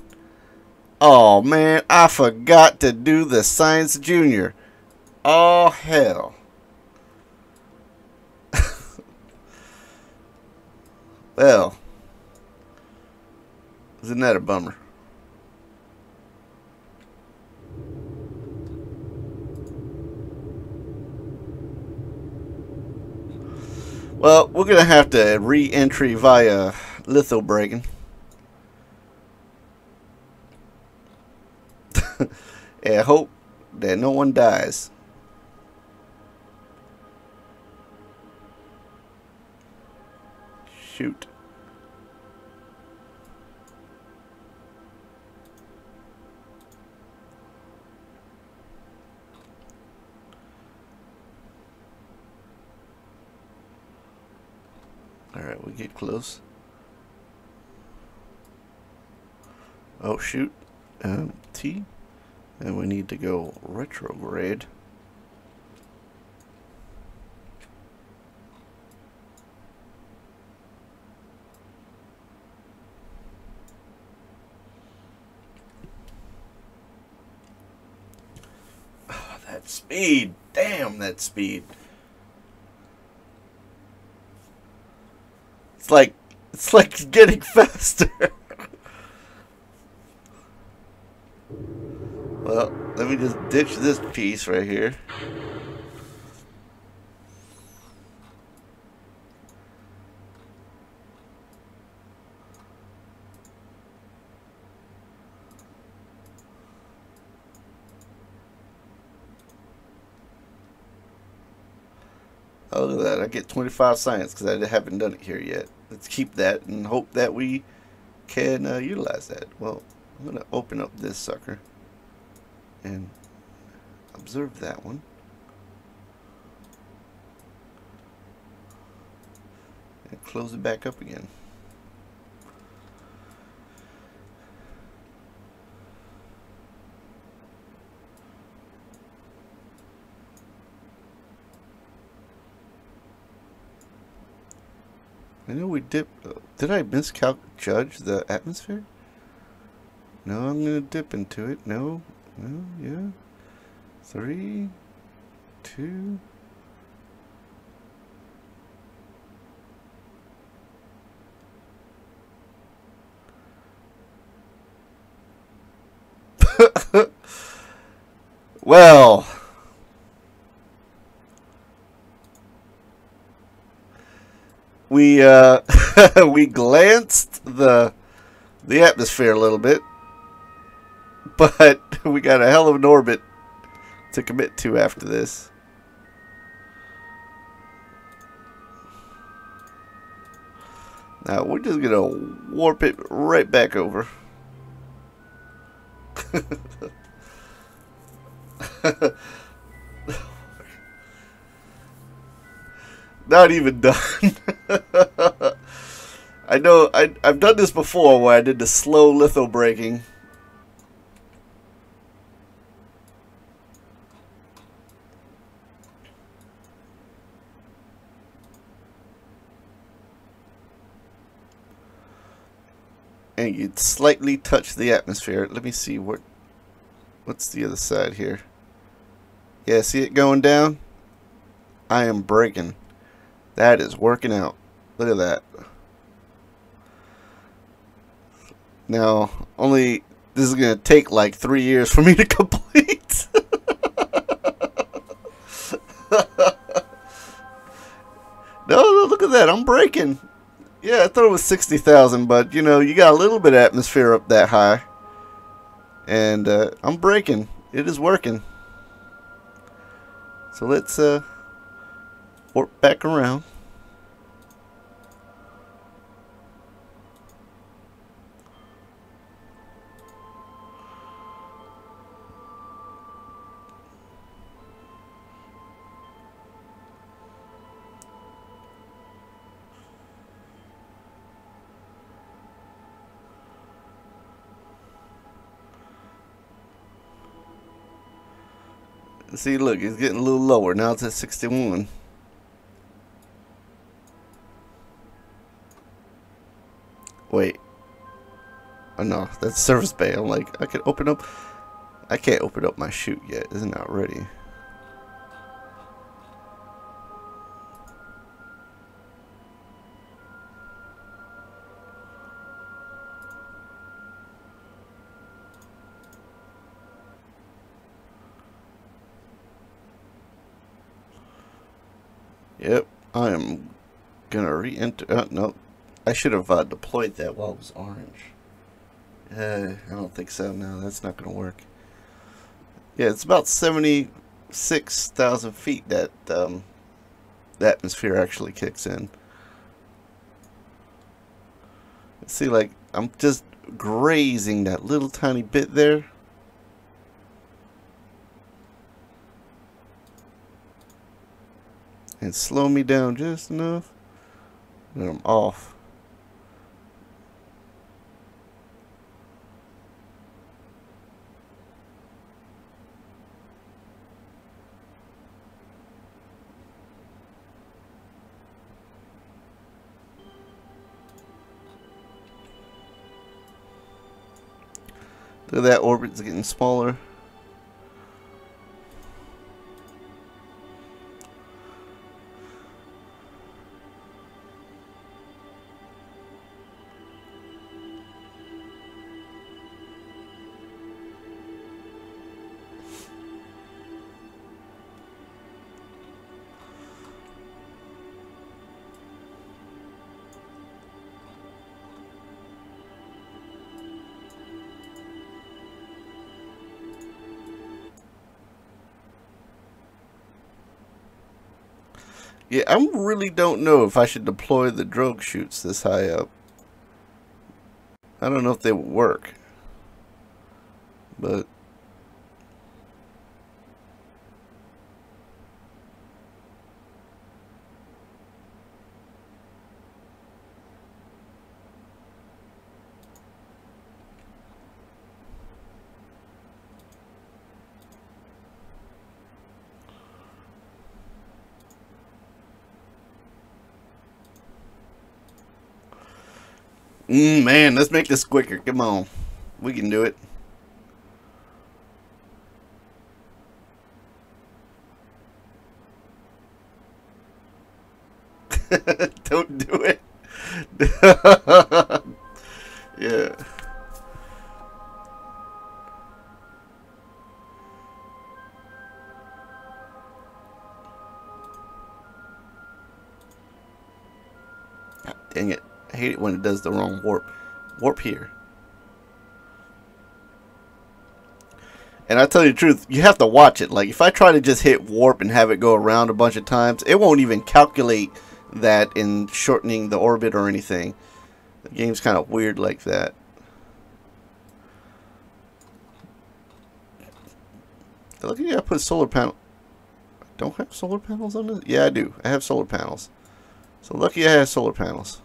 Oh, man, I forgot to do the Science Junior. Oh, hell. Well, isn't that a bummer? Well, we're going to have to re-entry via litho breaking. And I hope that no one dies. Shoot. Alright, we get close. Oh, shoot. T. And we need to go retrograde. Oh, that speed. Damn, that speed. It's like getting faster. Well, let me just ditch this piece right here. Oh, look at that. I get 25 science because I haven't done it here yet. Let's keep that and hope that we can utilize that. Well, I'm going to open up this sucker and observe that one. And close it back up again. I know we dip. Did I misjudge the atmosphere? No, I'm gonna dip into it. No, no, yeah. 3, 2. Well, we we glanced the atmosphere a little bit, but we got a hell of an orbit to commit to after this. Now we're just gonna warp it right back over. Not even done. I know I've done this before where I did the slow litho braking. And you'd slightly touch the atmosphere. Let me see what's the other side here. Yeah, see it going down? I am braking. That is working out. Look at that. Now, this is going to take like 3 years for me to complete. No, look at that. I'm braking. Yeah, I thought it was 60,000, but, you know, you got a little bit of atmosphere up that high. And I'm braking. It is working. So let's warp back around. See, look, it's getting a little lower. Now it's at 61. Wait. Oh, no, that's service bay. I'm like, I can open up. I can't open up my chute yet. It's not ready. Yep, I am gonna re-enter. No, I should have deployed that while it was orange. I don't think so. No, that's not gonna work. Yeah, it's about 76,000 feet that the atmosphere actually kicks in. See, like, I'm just grazing that little tiny bit there. And slow me down just enough. And I'm off. Look at that, orbit's getting smaller. Yeah, I really don't know if I should deploy the drogue chutes this high up. I don't know if they would work. But Man, let's make this quicker. Come on. We can do it. Don't do it. Yeah. God, dang it. I hate it when it does the wrong warp. Warp here. And I tell you the truth, you have to watch it. Like, if I try to just hit warp and have it go around a bunch of times, it won't even calculate that in shortening the orbit or anything. The game's kind of weird like that. Look at you, I put solar panel. I don't have solar panels on this? Yeah, I do. I have solar panels. So lucky I have solar panels.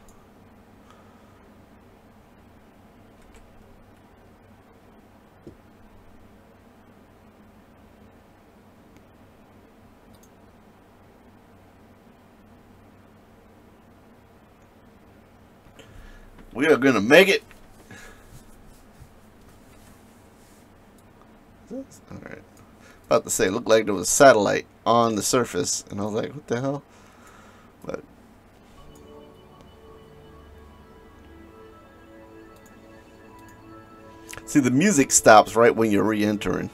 We are gonna make it. Alright. About to say, it looked like there was a satellite on the surface, and I was like, what the hell? But see, the music stops right when you're re-entering.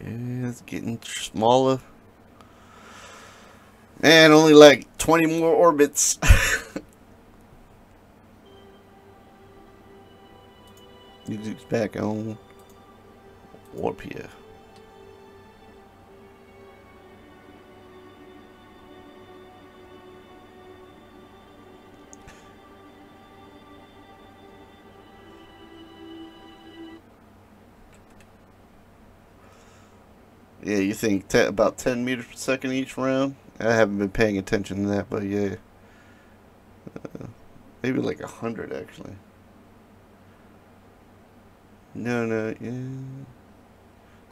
Yeah, it's getting smaller. Man, only like 20 more orbits. Music's back on. Warp here. Yeah, you think about 10 meters per second each round? I haven't been paying attention to that, but yeah. Maybe like 100 actually. No, yeah.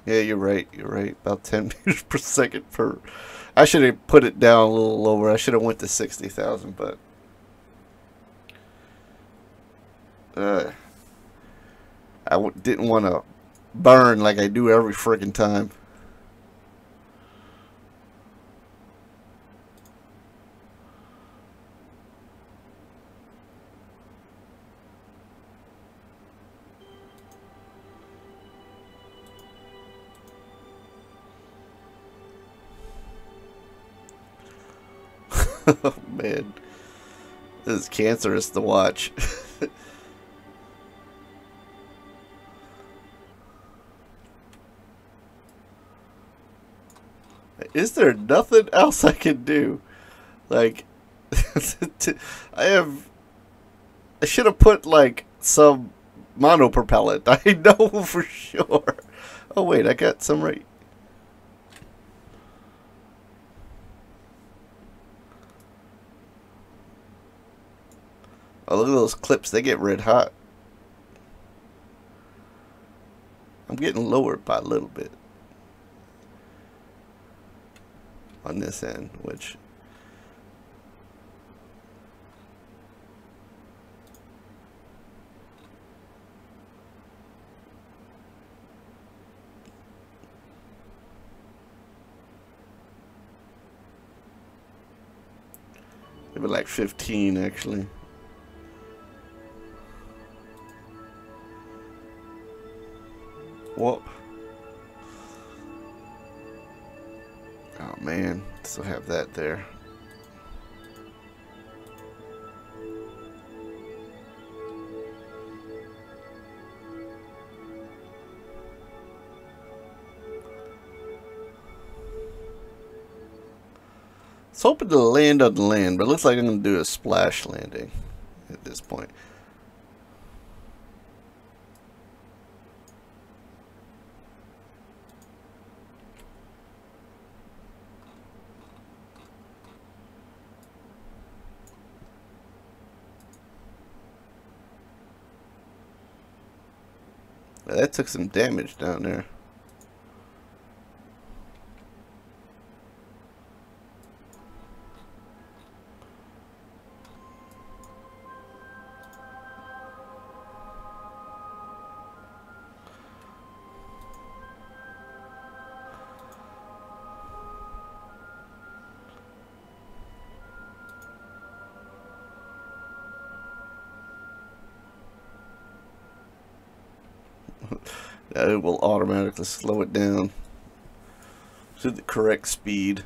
Yeah, you're right. You're right. About 10 meters per second per. I should have put it down a little lower. I should have went to 60,000, but I didn't want to burn like I do every friggin' time. Oh man, this is cancerous to watch. Is there nothing else I can do? Like, I should have put like some monopropellant. I know for sure. Oh wait, I got some right. Oh, look at those clips. They get red hot. I'm getting lower by a little bit on this end, which maybe like 15 actually. Whoop. Oh man, still have that there. I was hoping to land on the land, but it looks like I'm going to do a splash landing at this point. that took some damage down there. It will automatically slow it down to the correct speed.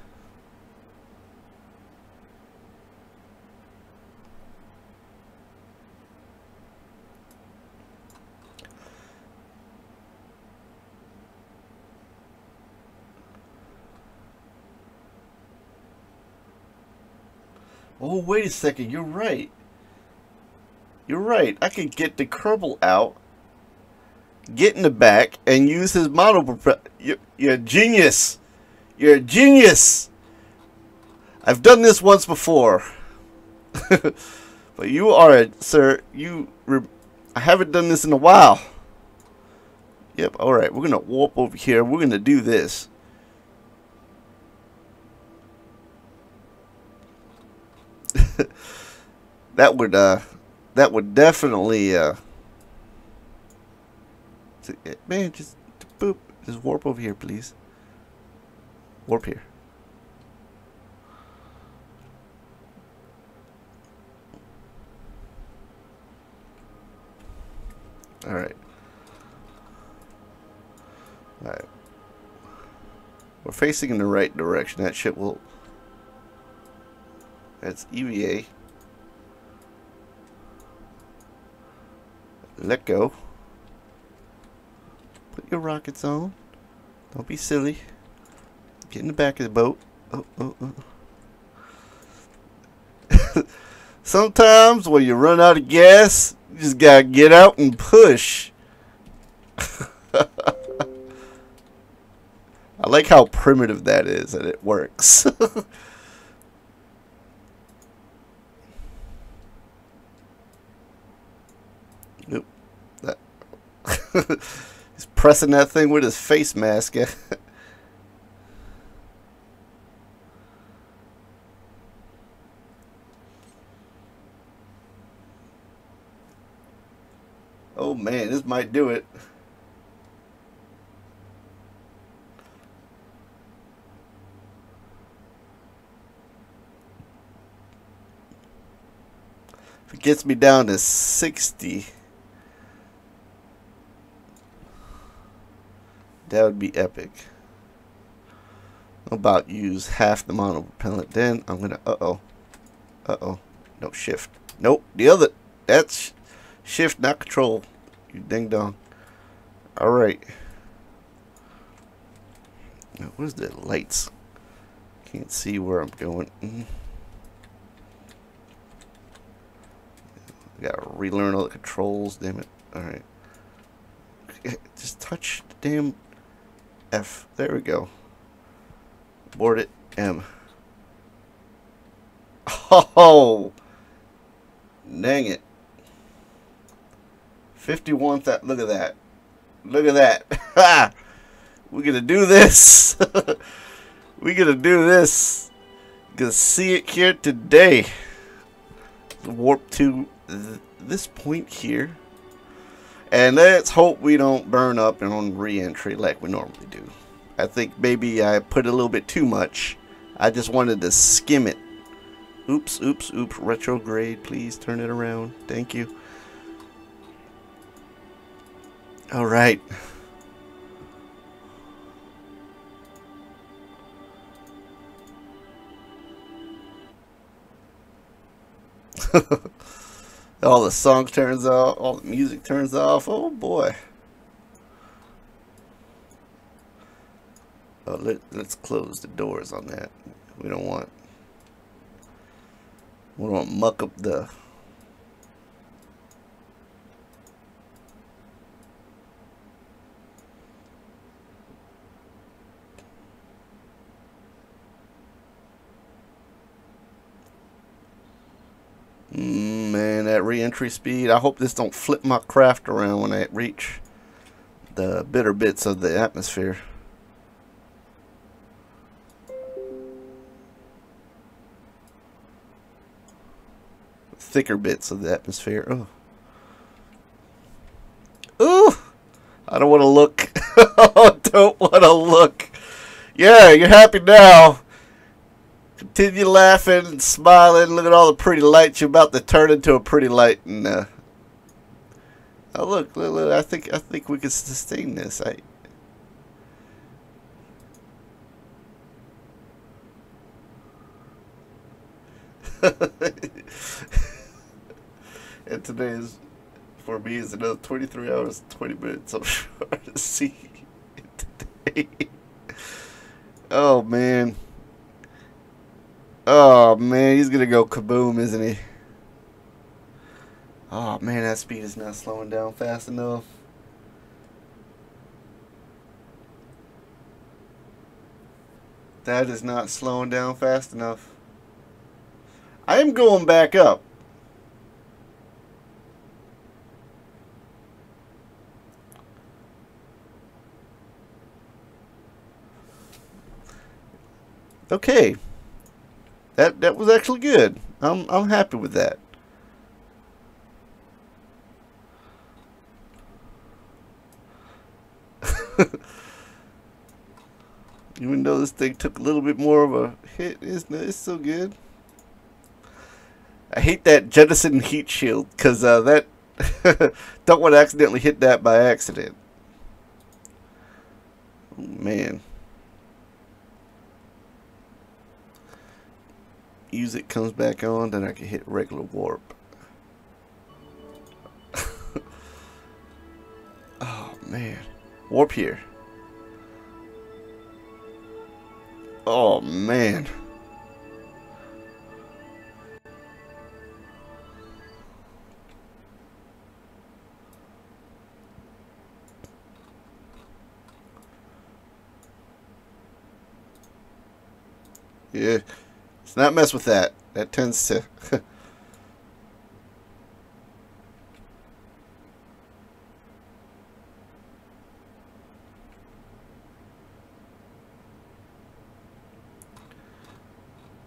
Oh, wait a second, you're right. You're right. I could get the Kerbal out, get in the back, and use his monopropeller. You're a genius. You're a genius. I've done this once before. But you are a, sir, I haven't done this in a while. Yep, alright, we're going to warp over here. We're going to do this. That would definitely, man, just boop, just warp over here, please. Warp here. Alright. Alright. We're facing in the right direction. That shit will... That's EVA. Let go. Put your rockets on. Don't be silly. Get in the back of the boat. Sometimes when you run out of gas, you just gotta get out and push. I like how primitive that is, and it works. Nope. He's pressing that thing with his face mask. Oh man, this might do it. If it gets me down to 60, that would be epic. How about use half the monopropellant? Then I'm gonna no, shift. Nope, the other, that's shift, not control. You ding dong. Alright. Now, where's the lights? Can't see where I'm going. Gotta relearn all the controls, damn it. Alright. Just touch the damn F. There we go. Board it. M. Oh! Dang it. 51. Look at that. Look at that. We're gonna do this. We're gonna do this. Gonna see it here today. Warp to this point here. And let's hope we don't burn up on re-entry like we normally do. I think maybe I put a little bit too much. I just wanted to skim it. Oops, oops, oops. Retrograde, please turn it around. Thank you. All right. All the song turns off, all the music turns off. Oh boy. Oh, let's close the doors on that. We don't want muck up the man, that re-entry speed. I hope this don't flip my craft around when I reach the bitter bits of the atmosphere. Thicker bits of the atmosphere. Oh. Ooh! I don't want to look. I don't want to look. Yeah, you're happy now. Continue laughing and smiling. Look at all the pretty lights. You're about to turn into a pretty light. And oh, look, I think we can sustain this. And today is, for me, is another 23 hours and 20 minutes. I'm sure to see it today. Oh man. Oh man, he's gonna go kaboom, isn't he? Oh man, that speed is not slowing down fast enough. That is not slowing down fast enough. I am going back up. Okay. That was actually good. I'm happy with that. Even though this thing took a little bit more of a hit, it's still good. I hate that jettison heat shield because that don't want to accidentally hit that by accident. Oh, man. Music comes back on, then I can hit regular warp. Oh man, warp here. Oh man. Yeah, let's not mess with that. That tends to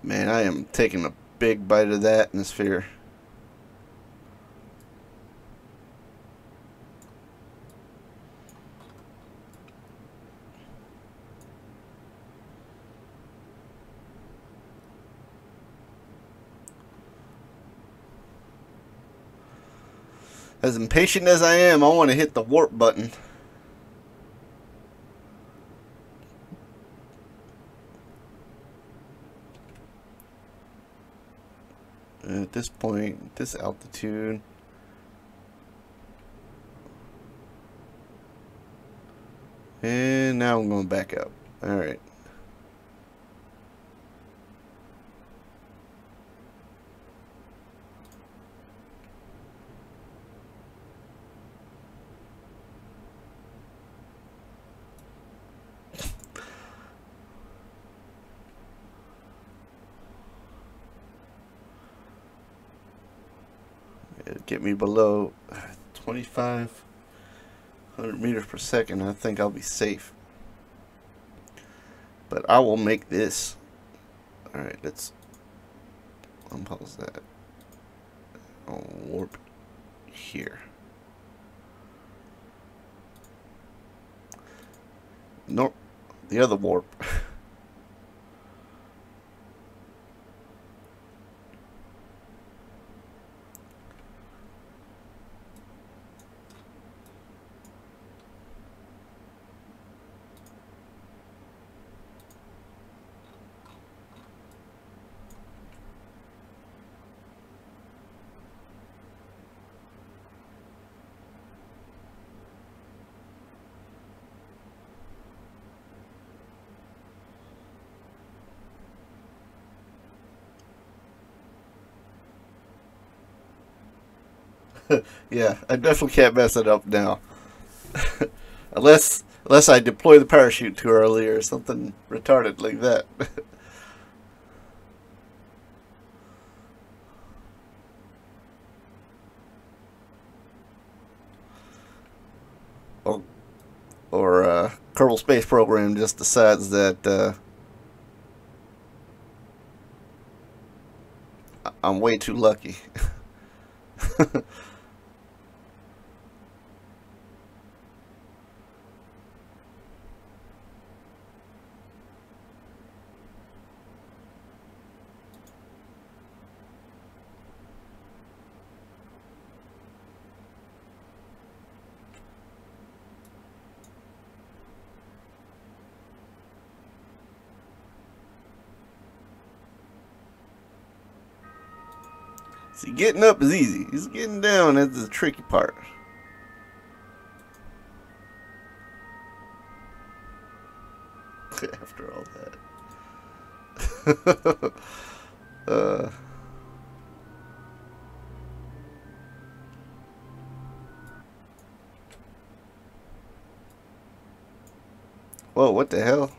man, I am taking a big bite of that atmosphere. As impatient as I am, I want to hit the warp button. At this point, this altitude. And now I'm going back up. Alright. Get me below 2,500 meters per second. I think I'll be safe. But I will make this. Alright, let's unpause that. I'll warp here. Nope. The other warp. Yeah, I definitely can't mess it up now. unless I deploy the parachute too early or something retarded like that. Oh, or Kerbal Space Program just decides that I'm way too lucky. See, getting up is easy. It's getting down that's the tricky part. After all that. Whoa, what the hell?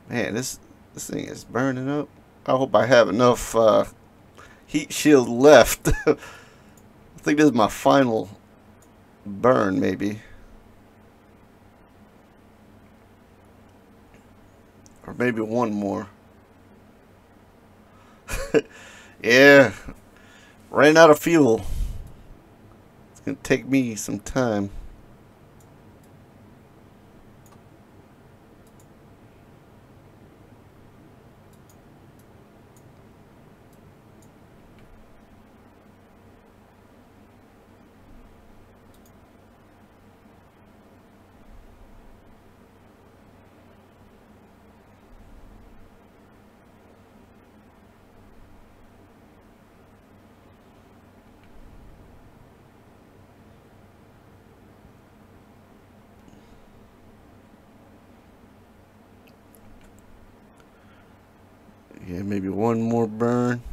Man, this thing is burning up. I hope I have enough heat shield left. I think this is my final burn, maybe. Or maybe one more. Yeah. Ran out of fuel. It's going to take me some time. Yeah, maybe one more burn.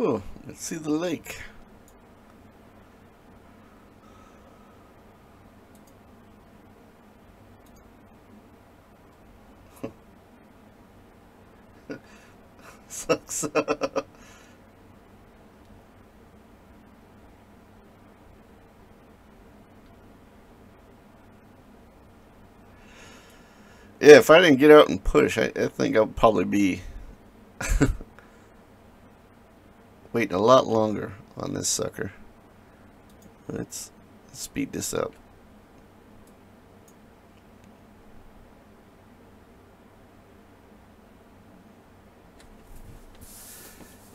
Oh, let's see the lake. Sucks. Yeah, if I didn't get out and push, I think I'll probably be waiting a lot longer on this sucker. Let's speed this up.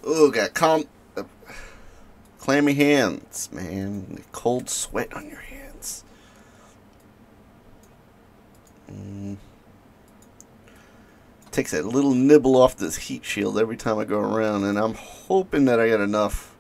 Oh, got clammy hands, man. Cold sweat on your hands. Takes that little nibble off this heat shield every time I go around, and I'm hoping that I get enough.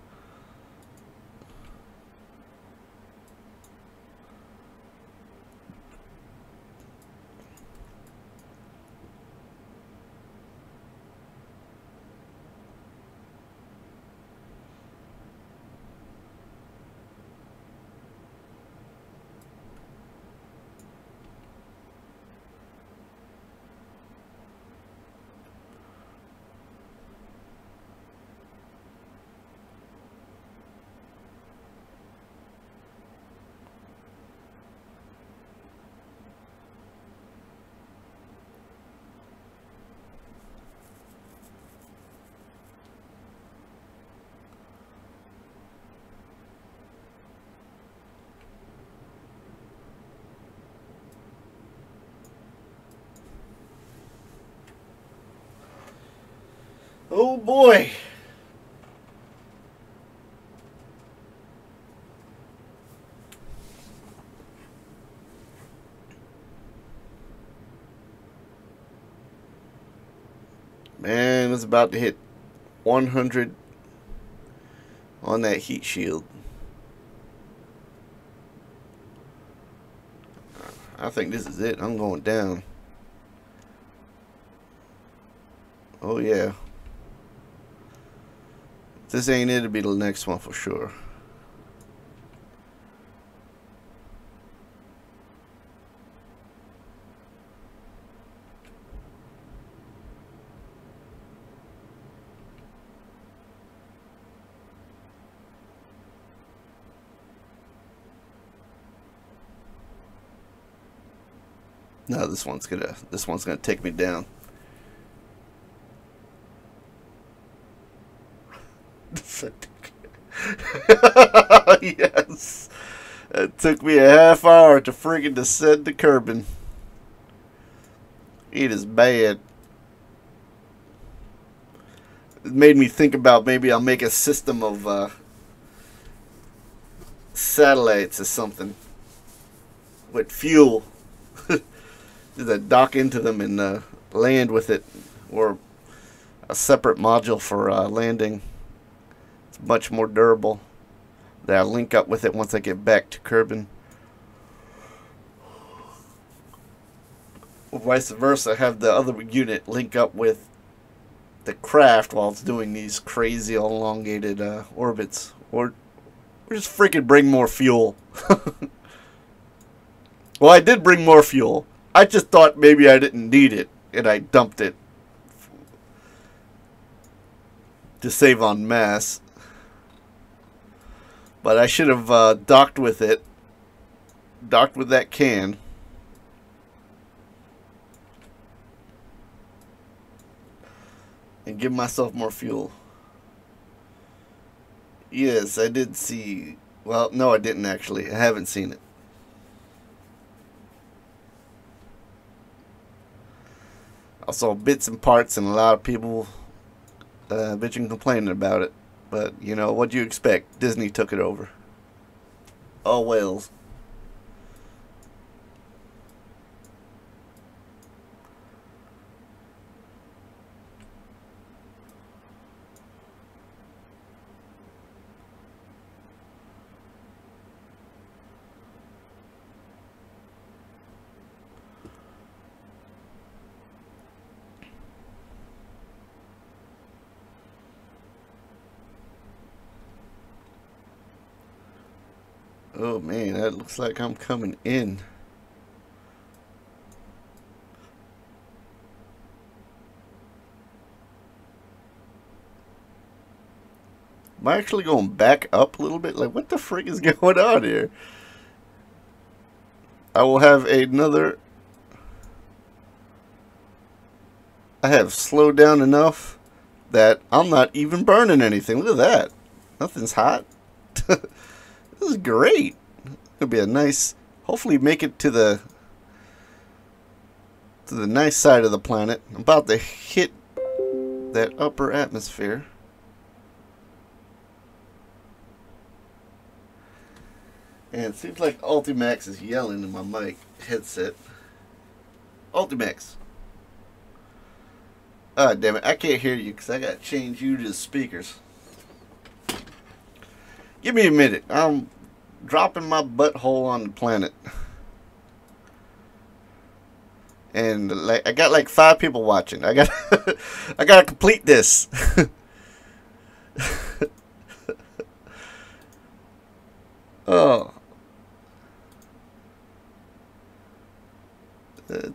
Oh boy. Man, it's about to hit 100 on that heat shield. I think this is it. I'm going down. Oh yeah. If this ain't it, it'll be the next one for sure. No, this one's gonna take me down. Yes. It took me a half hour to friggin' descend the curbing. It is bad. It made me think about maybe I'll make a system of satellites or something with fuel. That dock into them and land with it, or a separate module for landing. It's much more durable. That I'll link up with it once I get back to Kerbin. Or vice versa, have the other unit link up with the craft while it's doing these crazy elongated orbits, or just freaking bring more fuel. Well, I did bring more fuel. I just thought maybe I didn't need it, and I dumped it to save on mass. But I should have docked with it, docked with that can. And give myself more fuel. Yes, I did see. Well, no, I didn't actually. I haven't seen it. I saw bits and parts and a lot of people bitching, complaining about it. But, you know, what do you expect? Disney took it over. Oh, Wales. Oh man, that looks like I'm coming in. Am I actually going back up a little bit? Like, what the frick is going on here? I will have another... I have slowed down enough that I'm not even burning anything. Look at that. Nothing's hot. This is great. It'll be a nice... Hopefully make it to the nice side of the planet. I'm about to hit that upper atmosphere. And it seems like Ultimax is yelling in my mic headset. Ultimax. Ah, damn it. I can't hear you because I got to change you to speakers. Give me a minute. I'm dropping my butthole on the planet. And like I got like 5 people watching. I gotta complete this. Oh.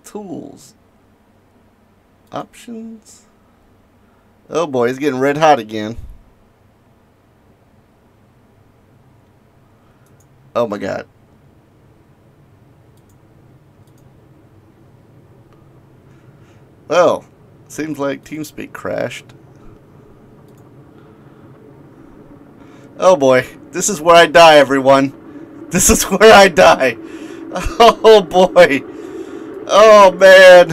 Tools. Options. Oh boy, it's getting red hot again. Oh my god. Well, seems like TeamSpeak crashed. Oh boy, this is where I die, everyone. This is where I die. Oh boy. Oh man.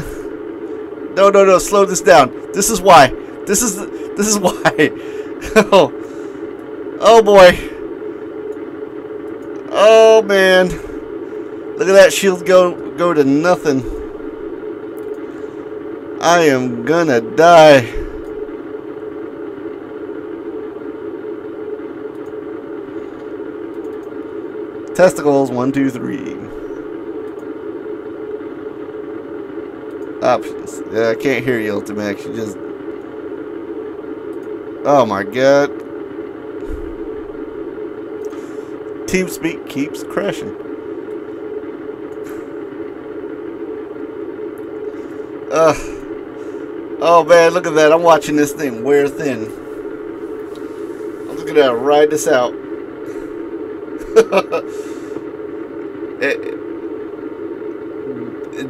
No, slow this down. This is why. This This is why. Oh. Oh boy. Oh man. Look at that shield go to nothing. I am gonna die. Testicles, 1, 2, 3. Options. Yeah, I can't hear you, Ultimax. You just... Oh my god. TeamSpeak keeps crashing. Oh man, look at that. I'm watching this thing wear thin. I'm just gonna ride this out.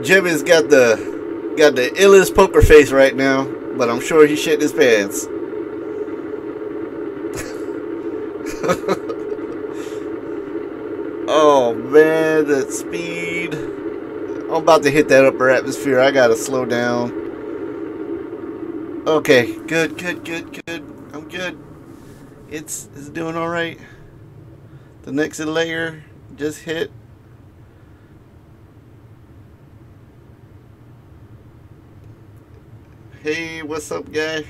Jebbie's got the illest poker face right now, but I'm sure he's shitting his pants. Oh man, that speed. I'm about to hit that upper atmosphere. I gotta slow down. Okay, good. I'm good. It's doing alright. The next layer just hit. Hey, what's up, guy?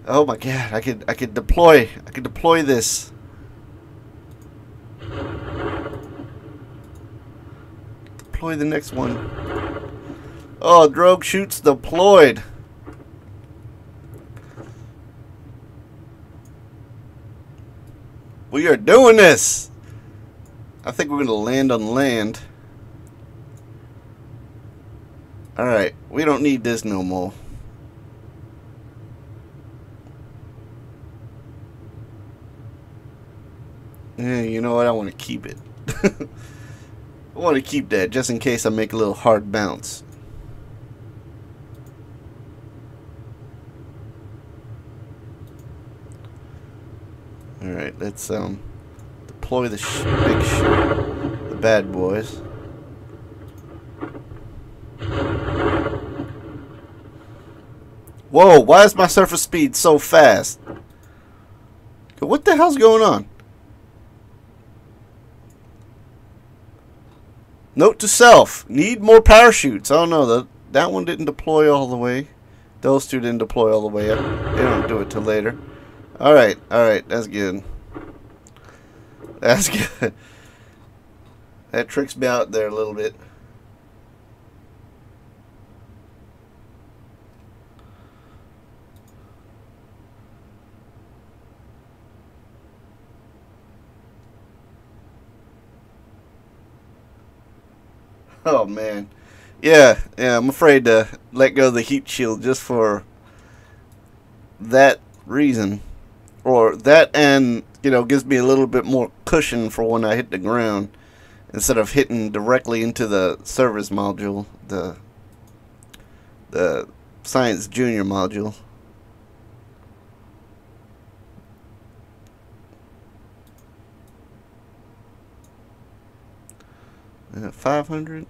Oh my god, I could deploy this. Deploy the next one. Oh, drogue shoots deployed. We are doing this. I think we're gonna land on land. Alright, we don't need this no more. Yeah, you know what? I want to keep it. I want to keep that just in case I make a little hard bounce. Alright, let's deploy the the bad boys. Whoa, why is my surface speed so fast? What the hell's going on? Note to self, need more parachutes. Oh no, that one didn't deploy all the way. Those two didn't deploy all the way up. They don't do it till later. Alright, that's good. That's good. That tricks me out there a little bit. Oh man, yeah, I'm afraid to let go of the heat shield just for that reason, or that, and you know, gives me a little bit more cushion for when I hit the ground instead of hitting directly into the service module, the Science Junior module. At 500.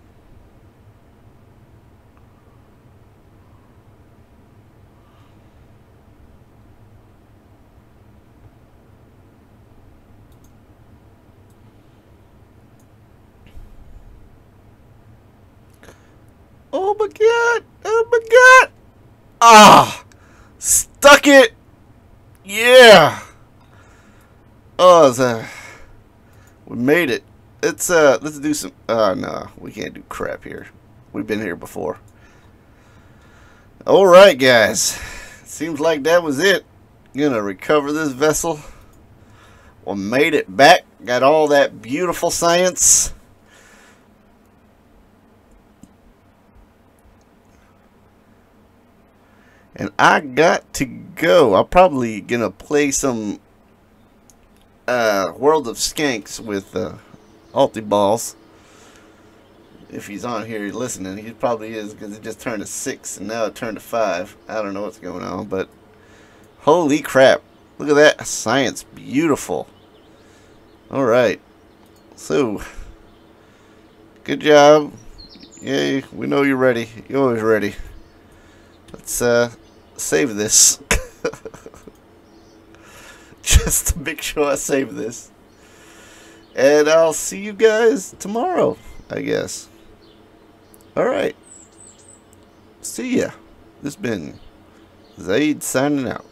Oh my god! Oh my god! Ah! Stuck it! Yeah! Oh, we made it. Let's do some... no, we can't do crap here. We've been here before. Alright, guys. Seems like that was it. Gonna recover this vessel. We made it back. Got all that beautiful science. And I got to go. I'm probably gonna play some World of Skanks with Balls. If he's on here listening, he probably is, because it just turned to 6 and now it turned to 5. I don't know what's going on, but holy crap. Look at that science. Beautiful. Alright. So, good job. Yay, we know you're ready. You're always ready. Let's save this. Just to make sure I save this. And I'll see you guys tomorrow, I guess. Alright. See ya. This has been Zaid signing out.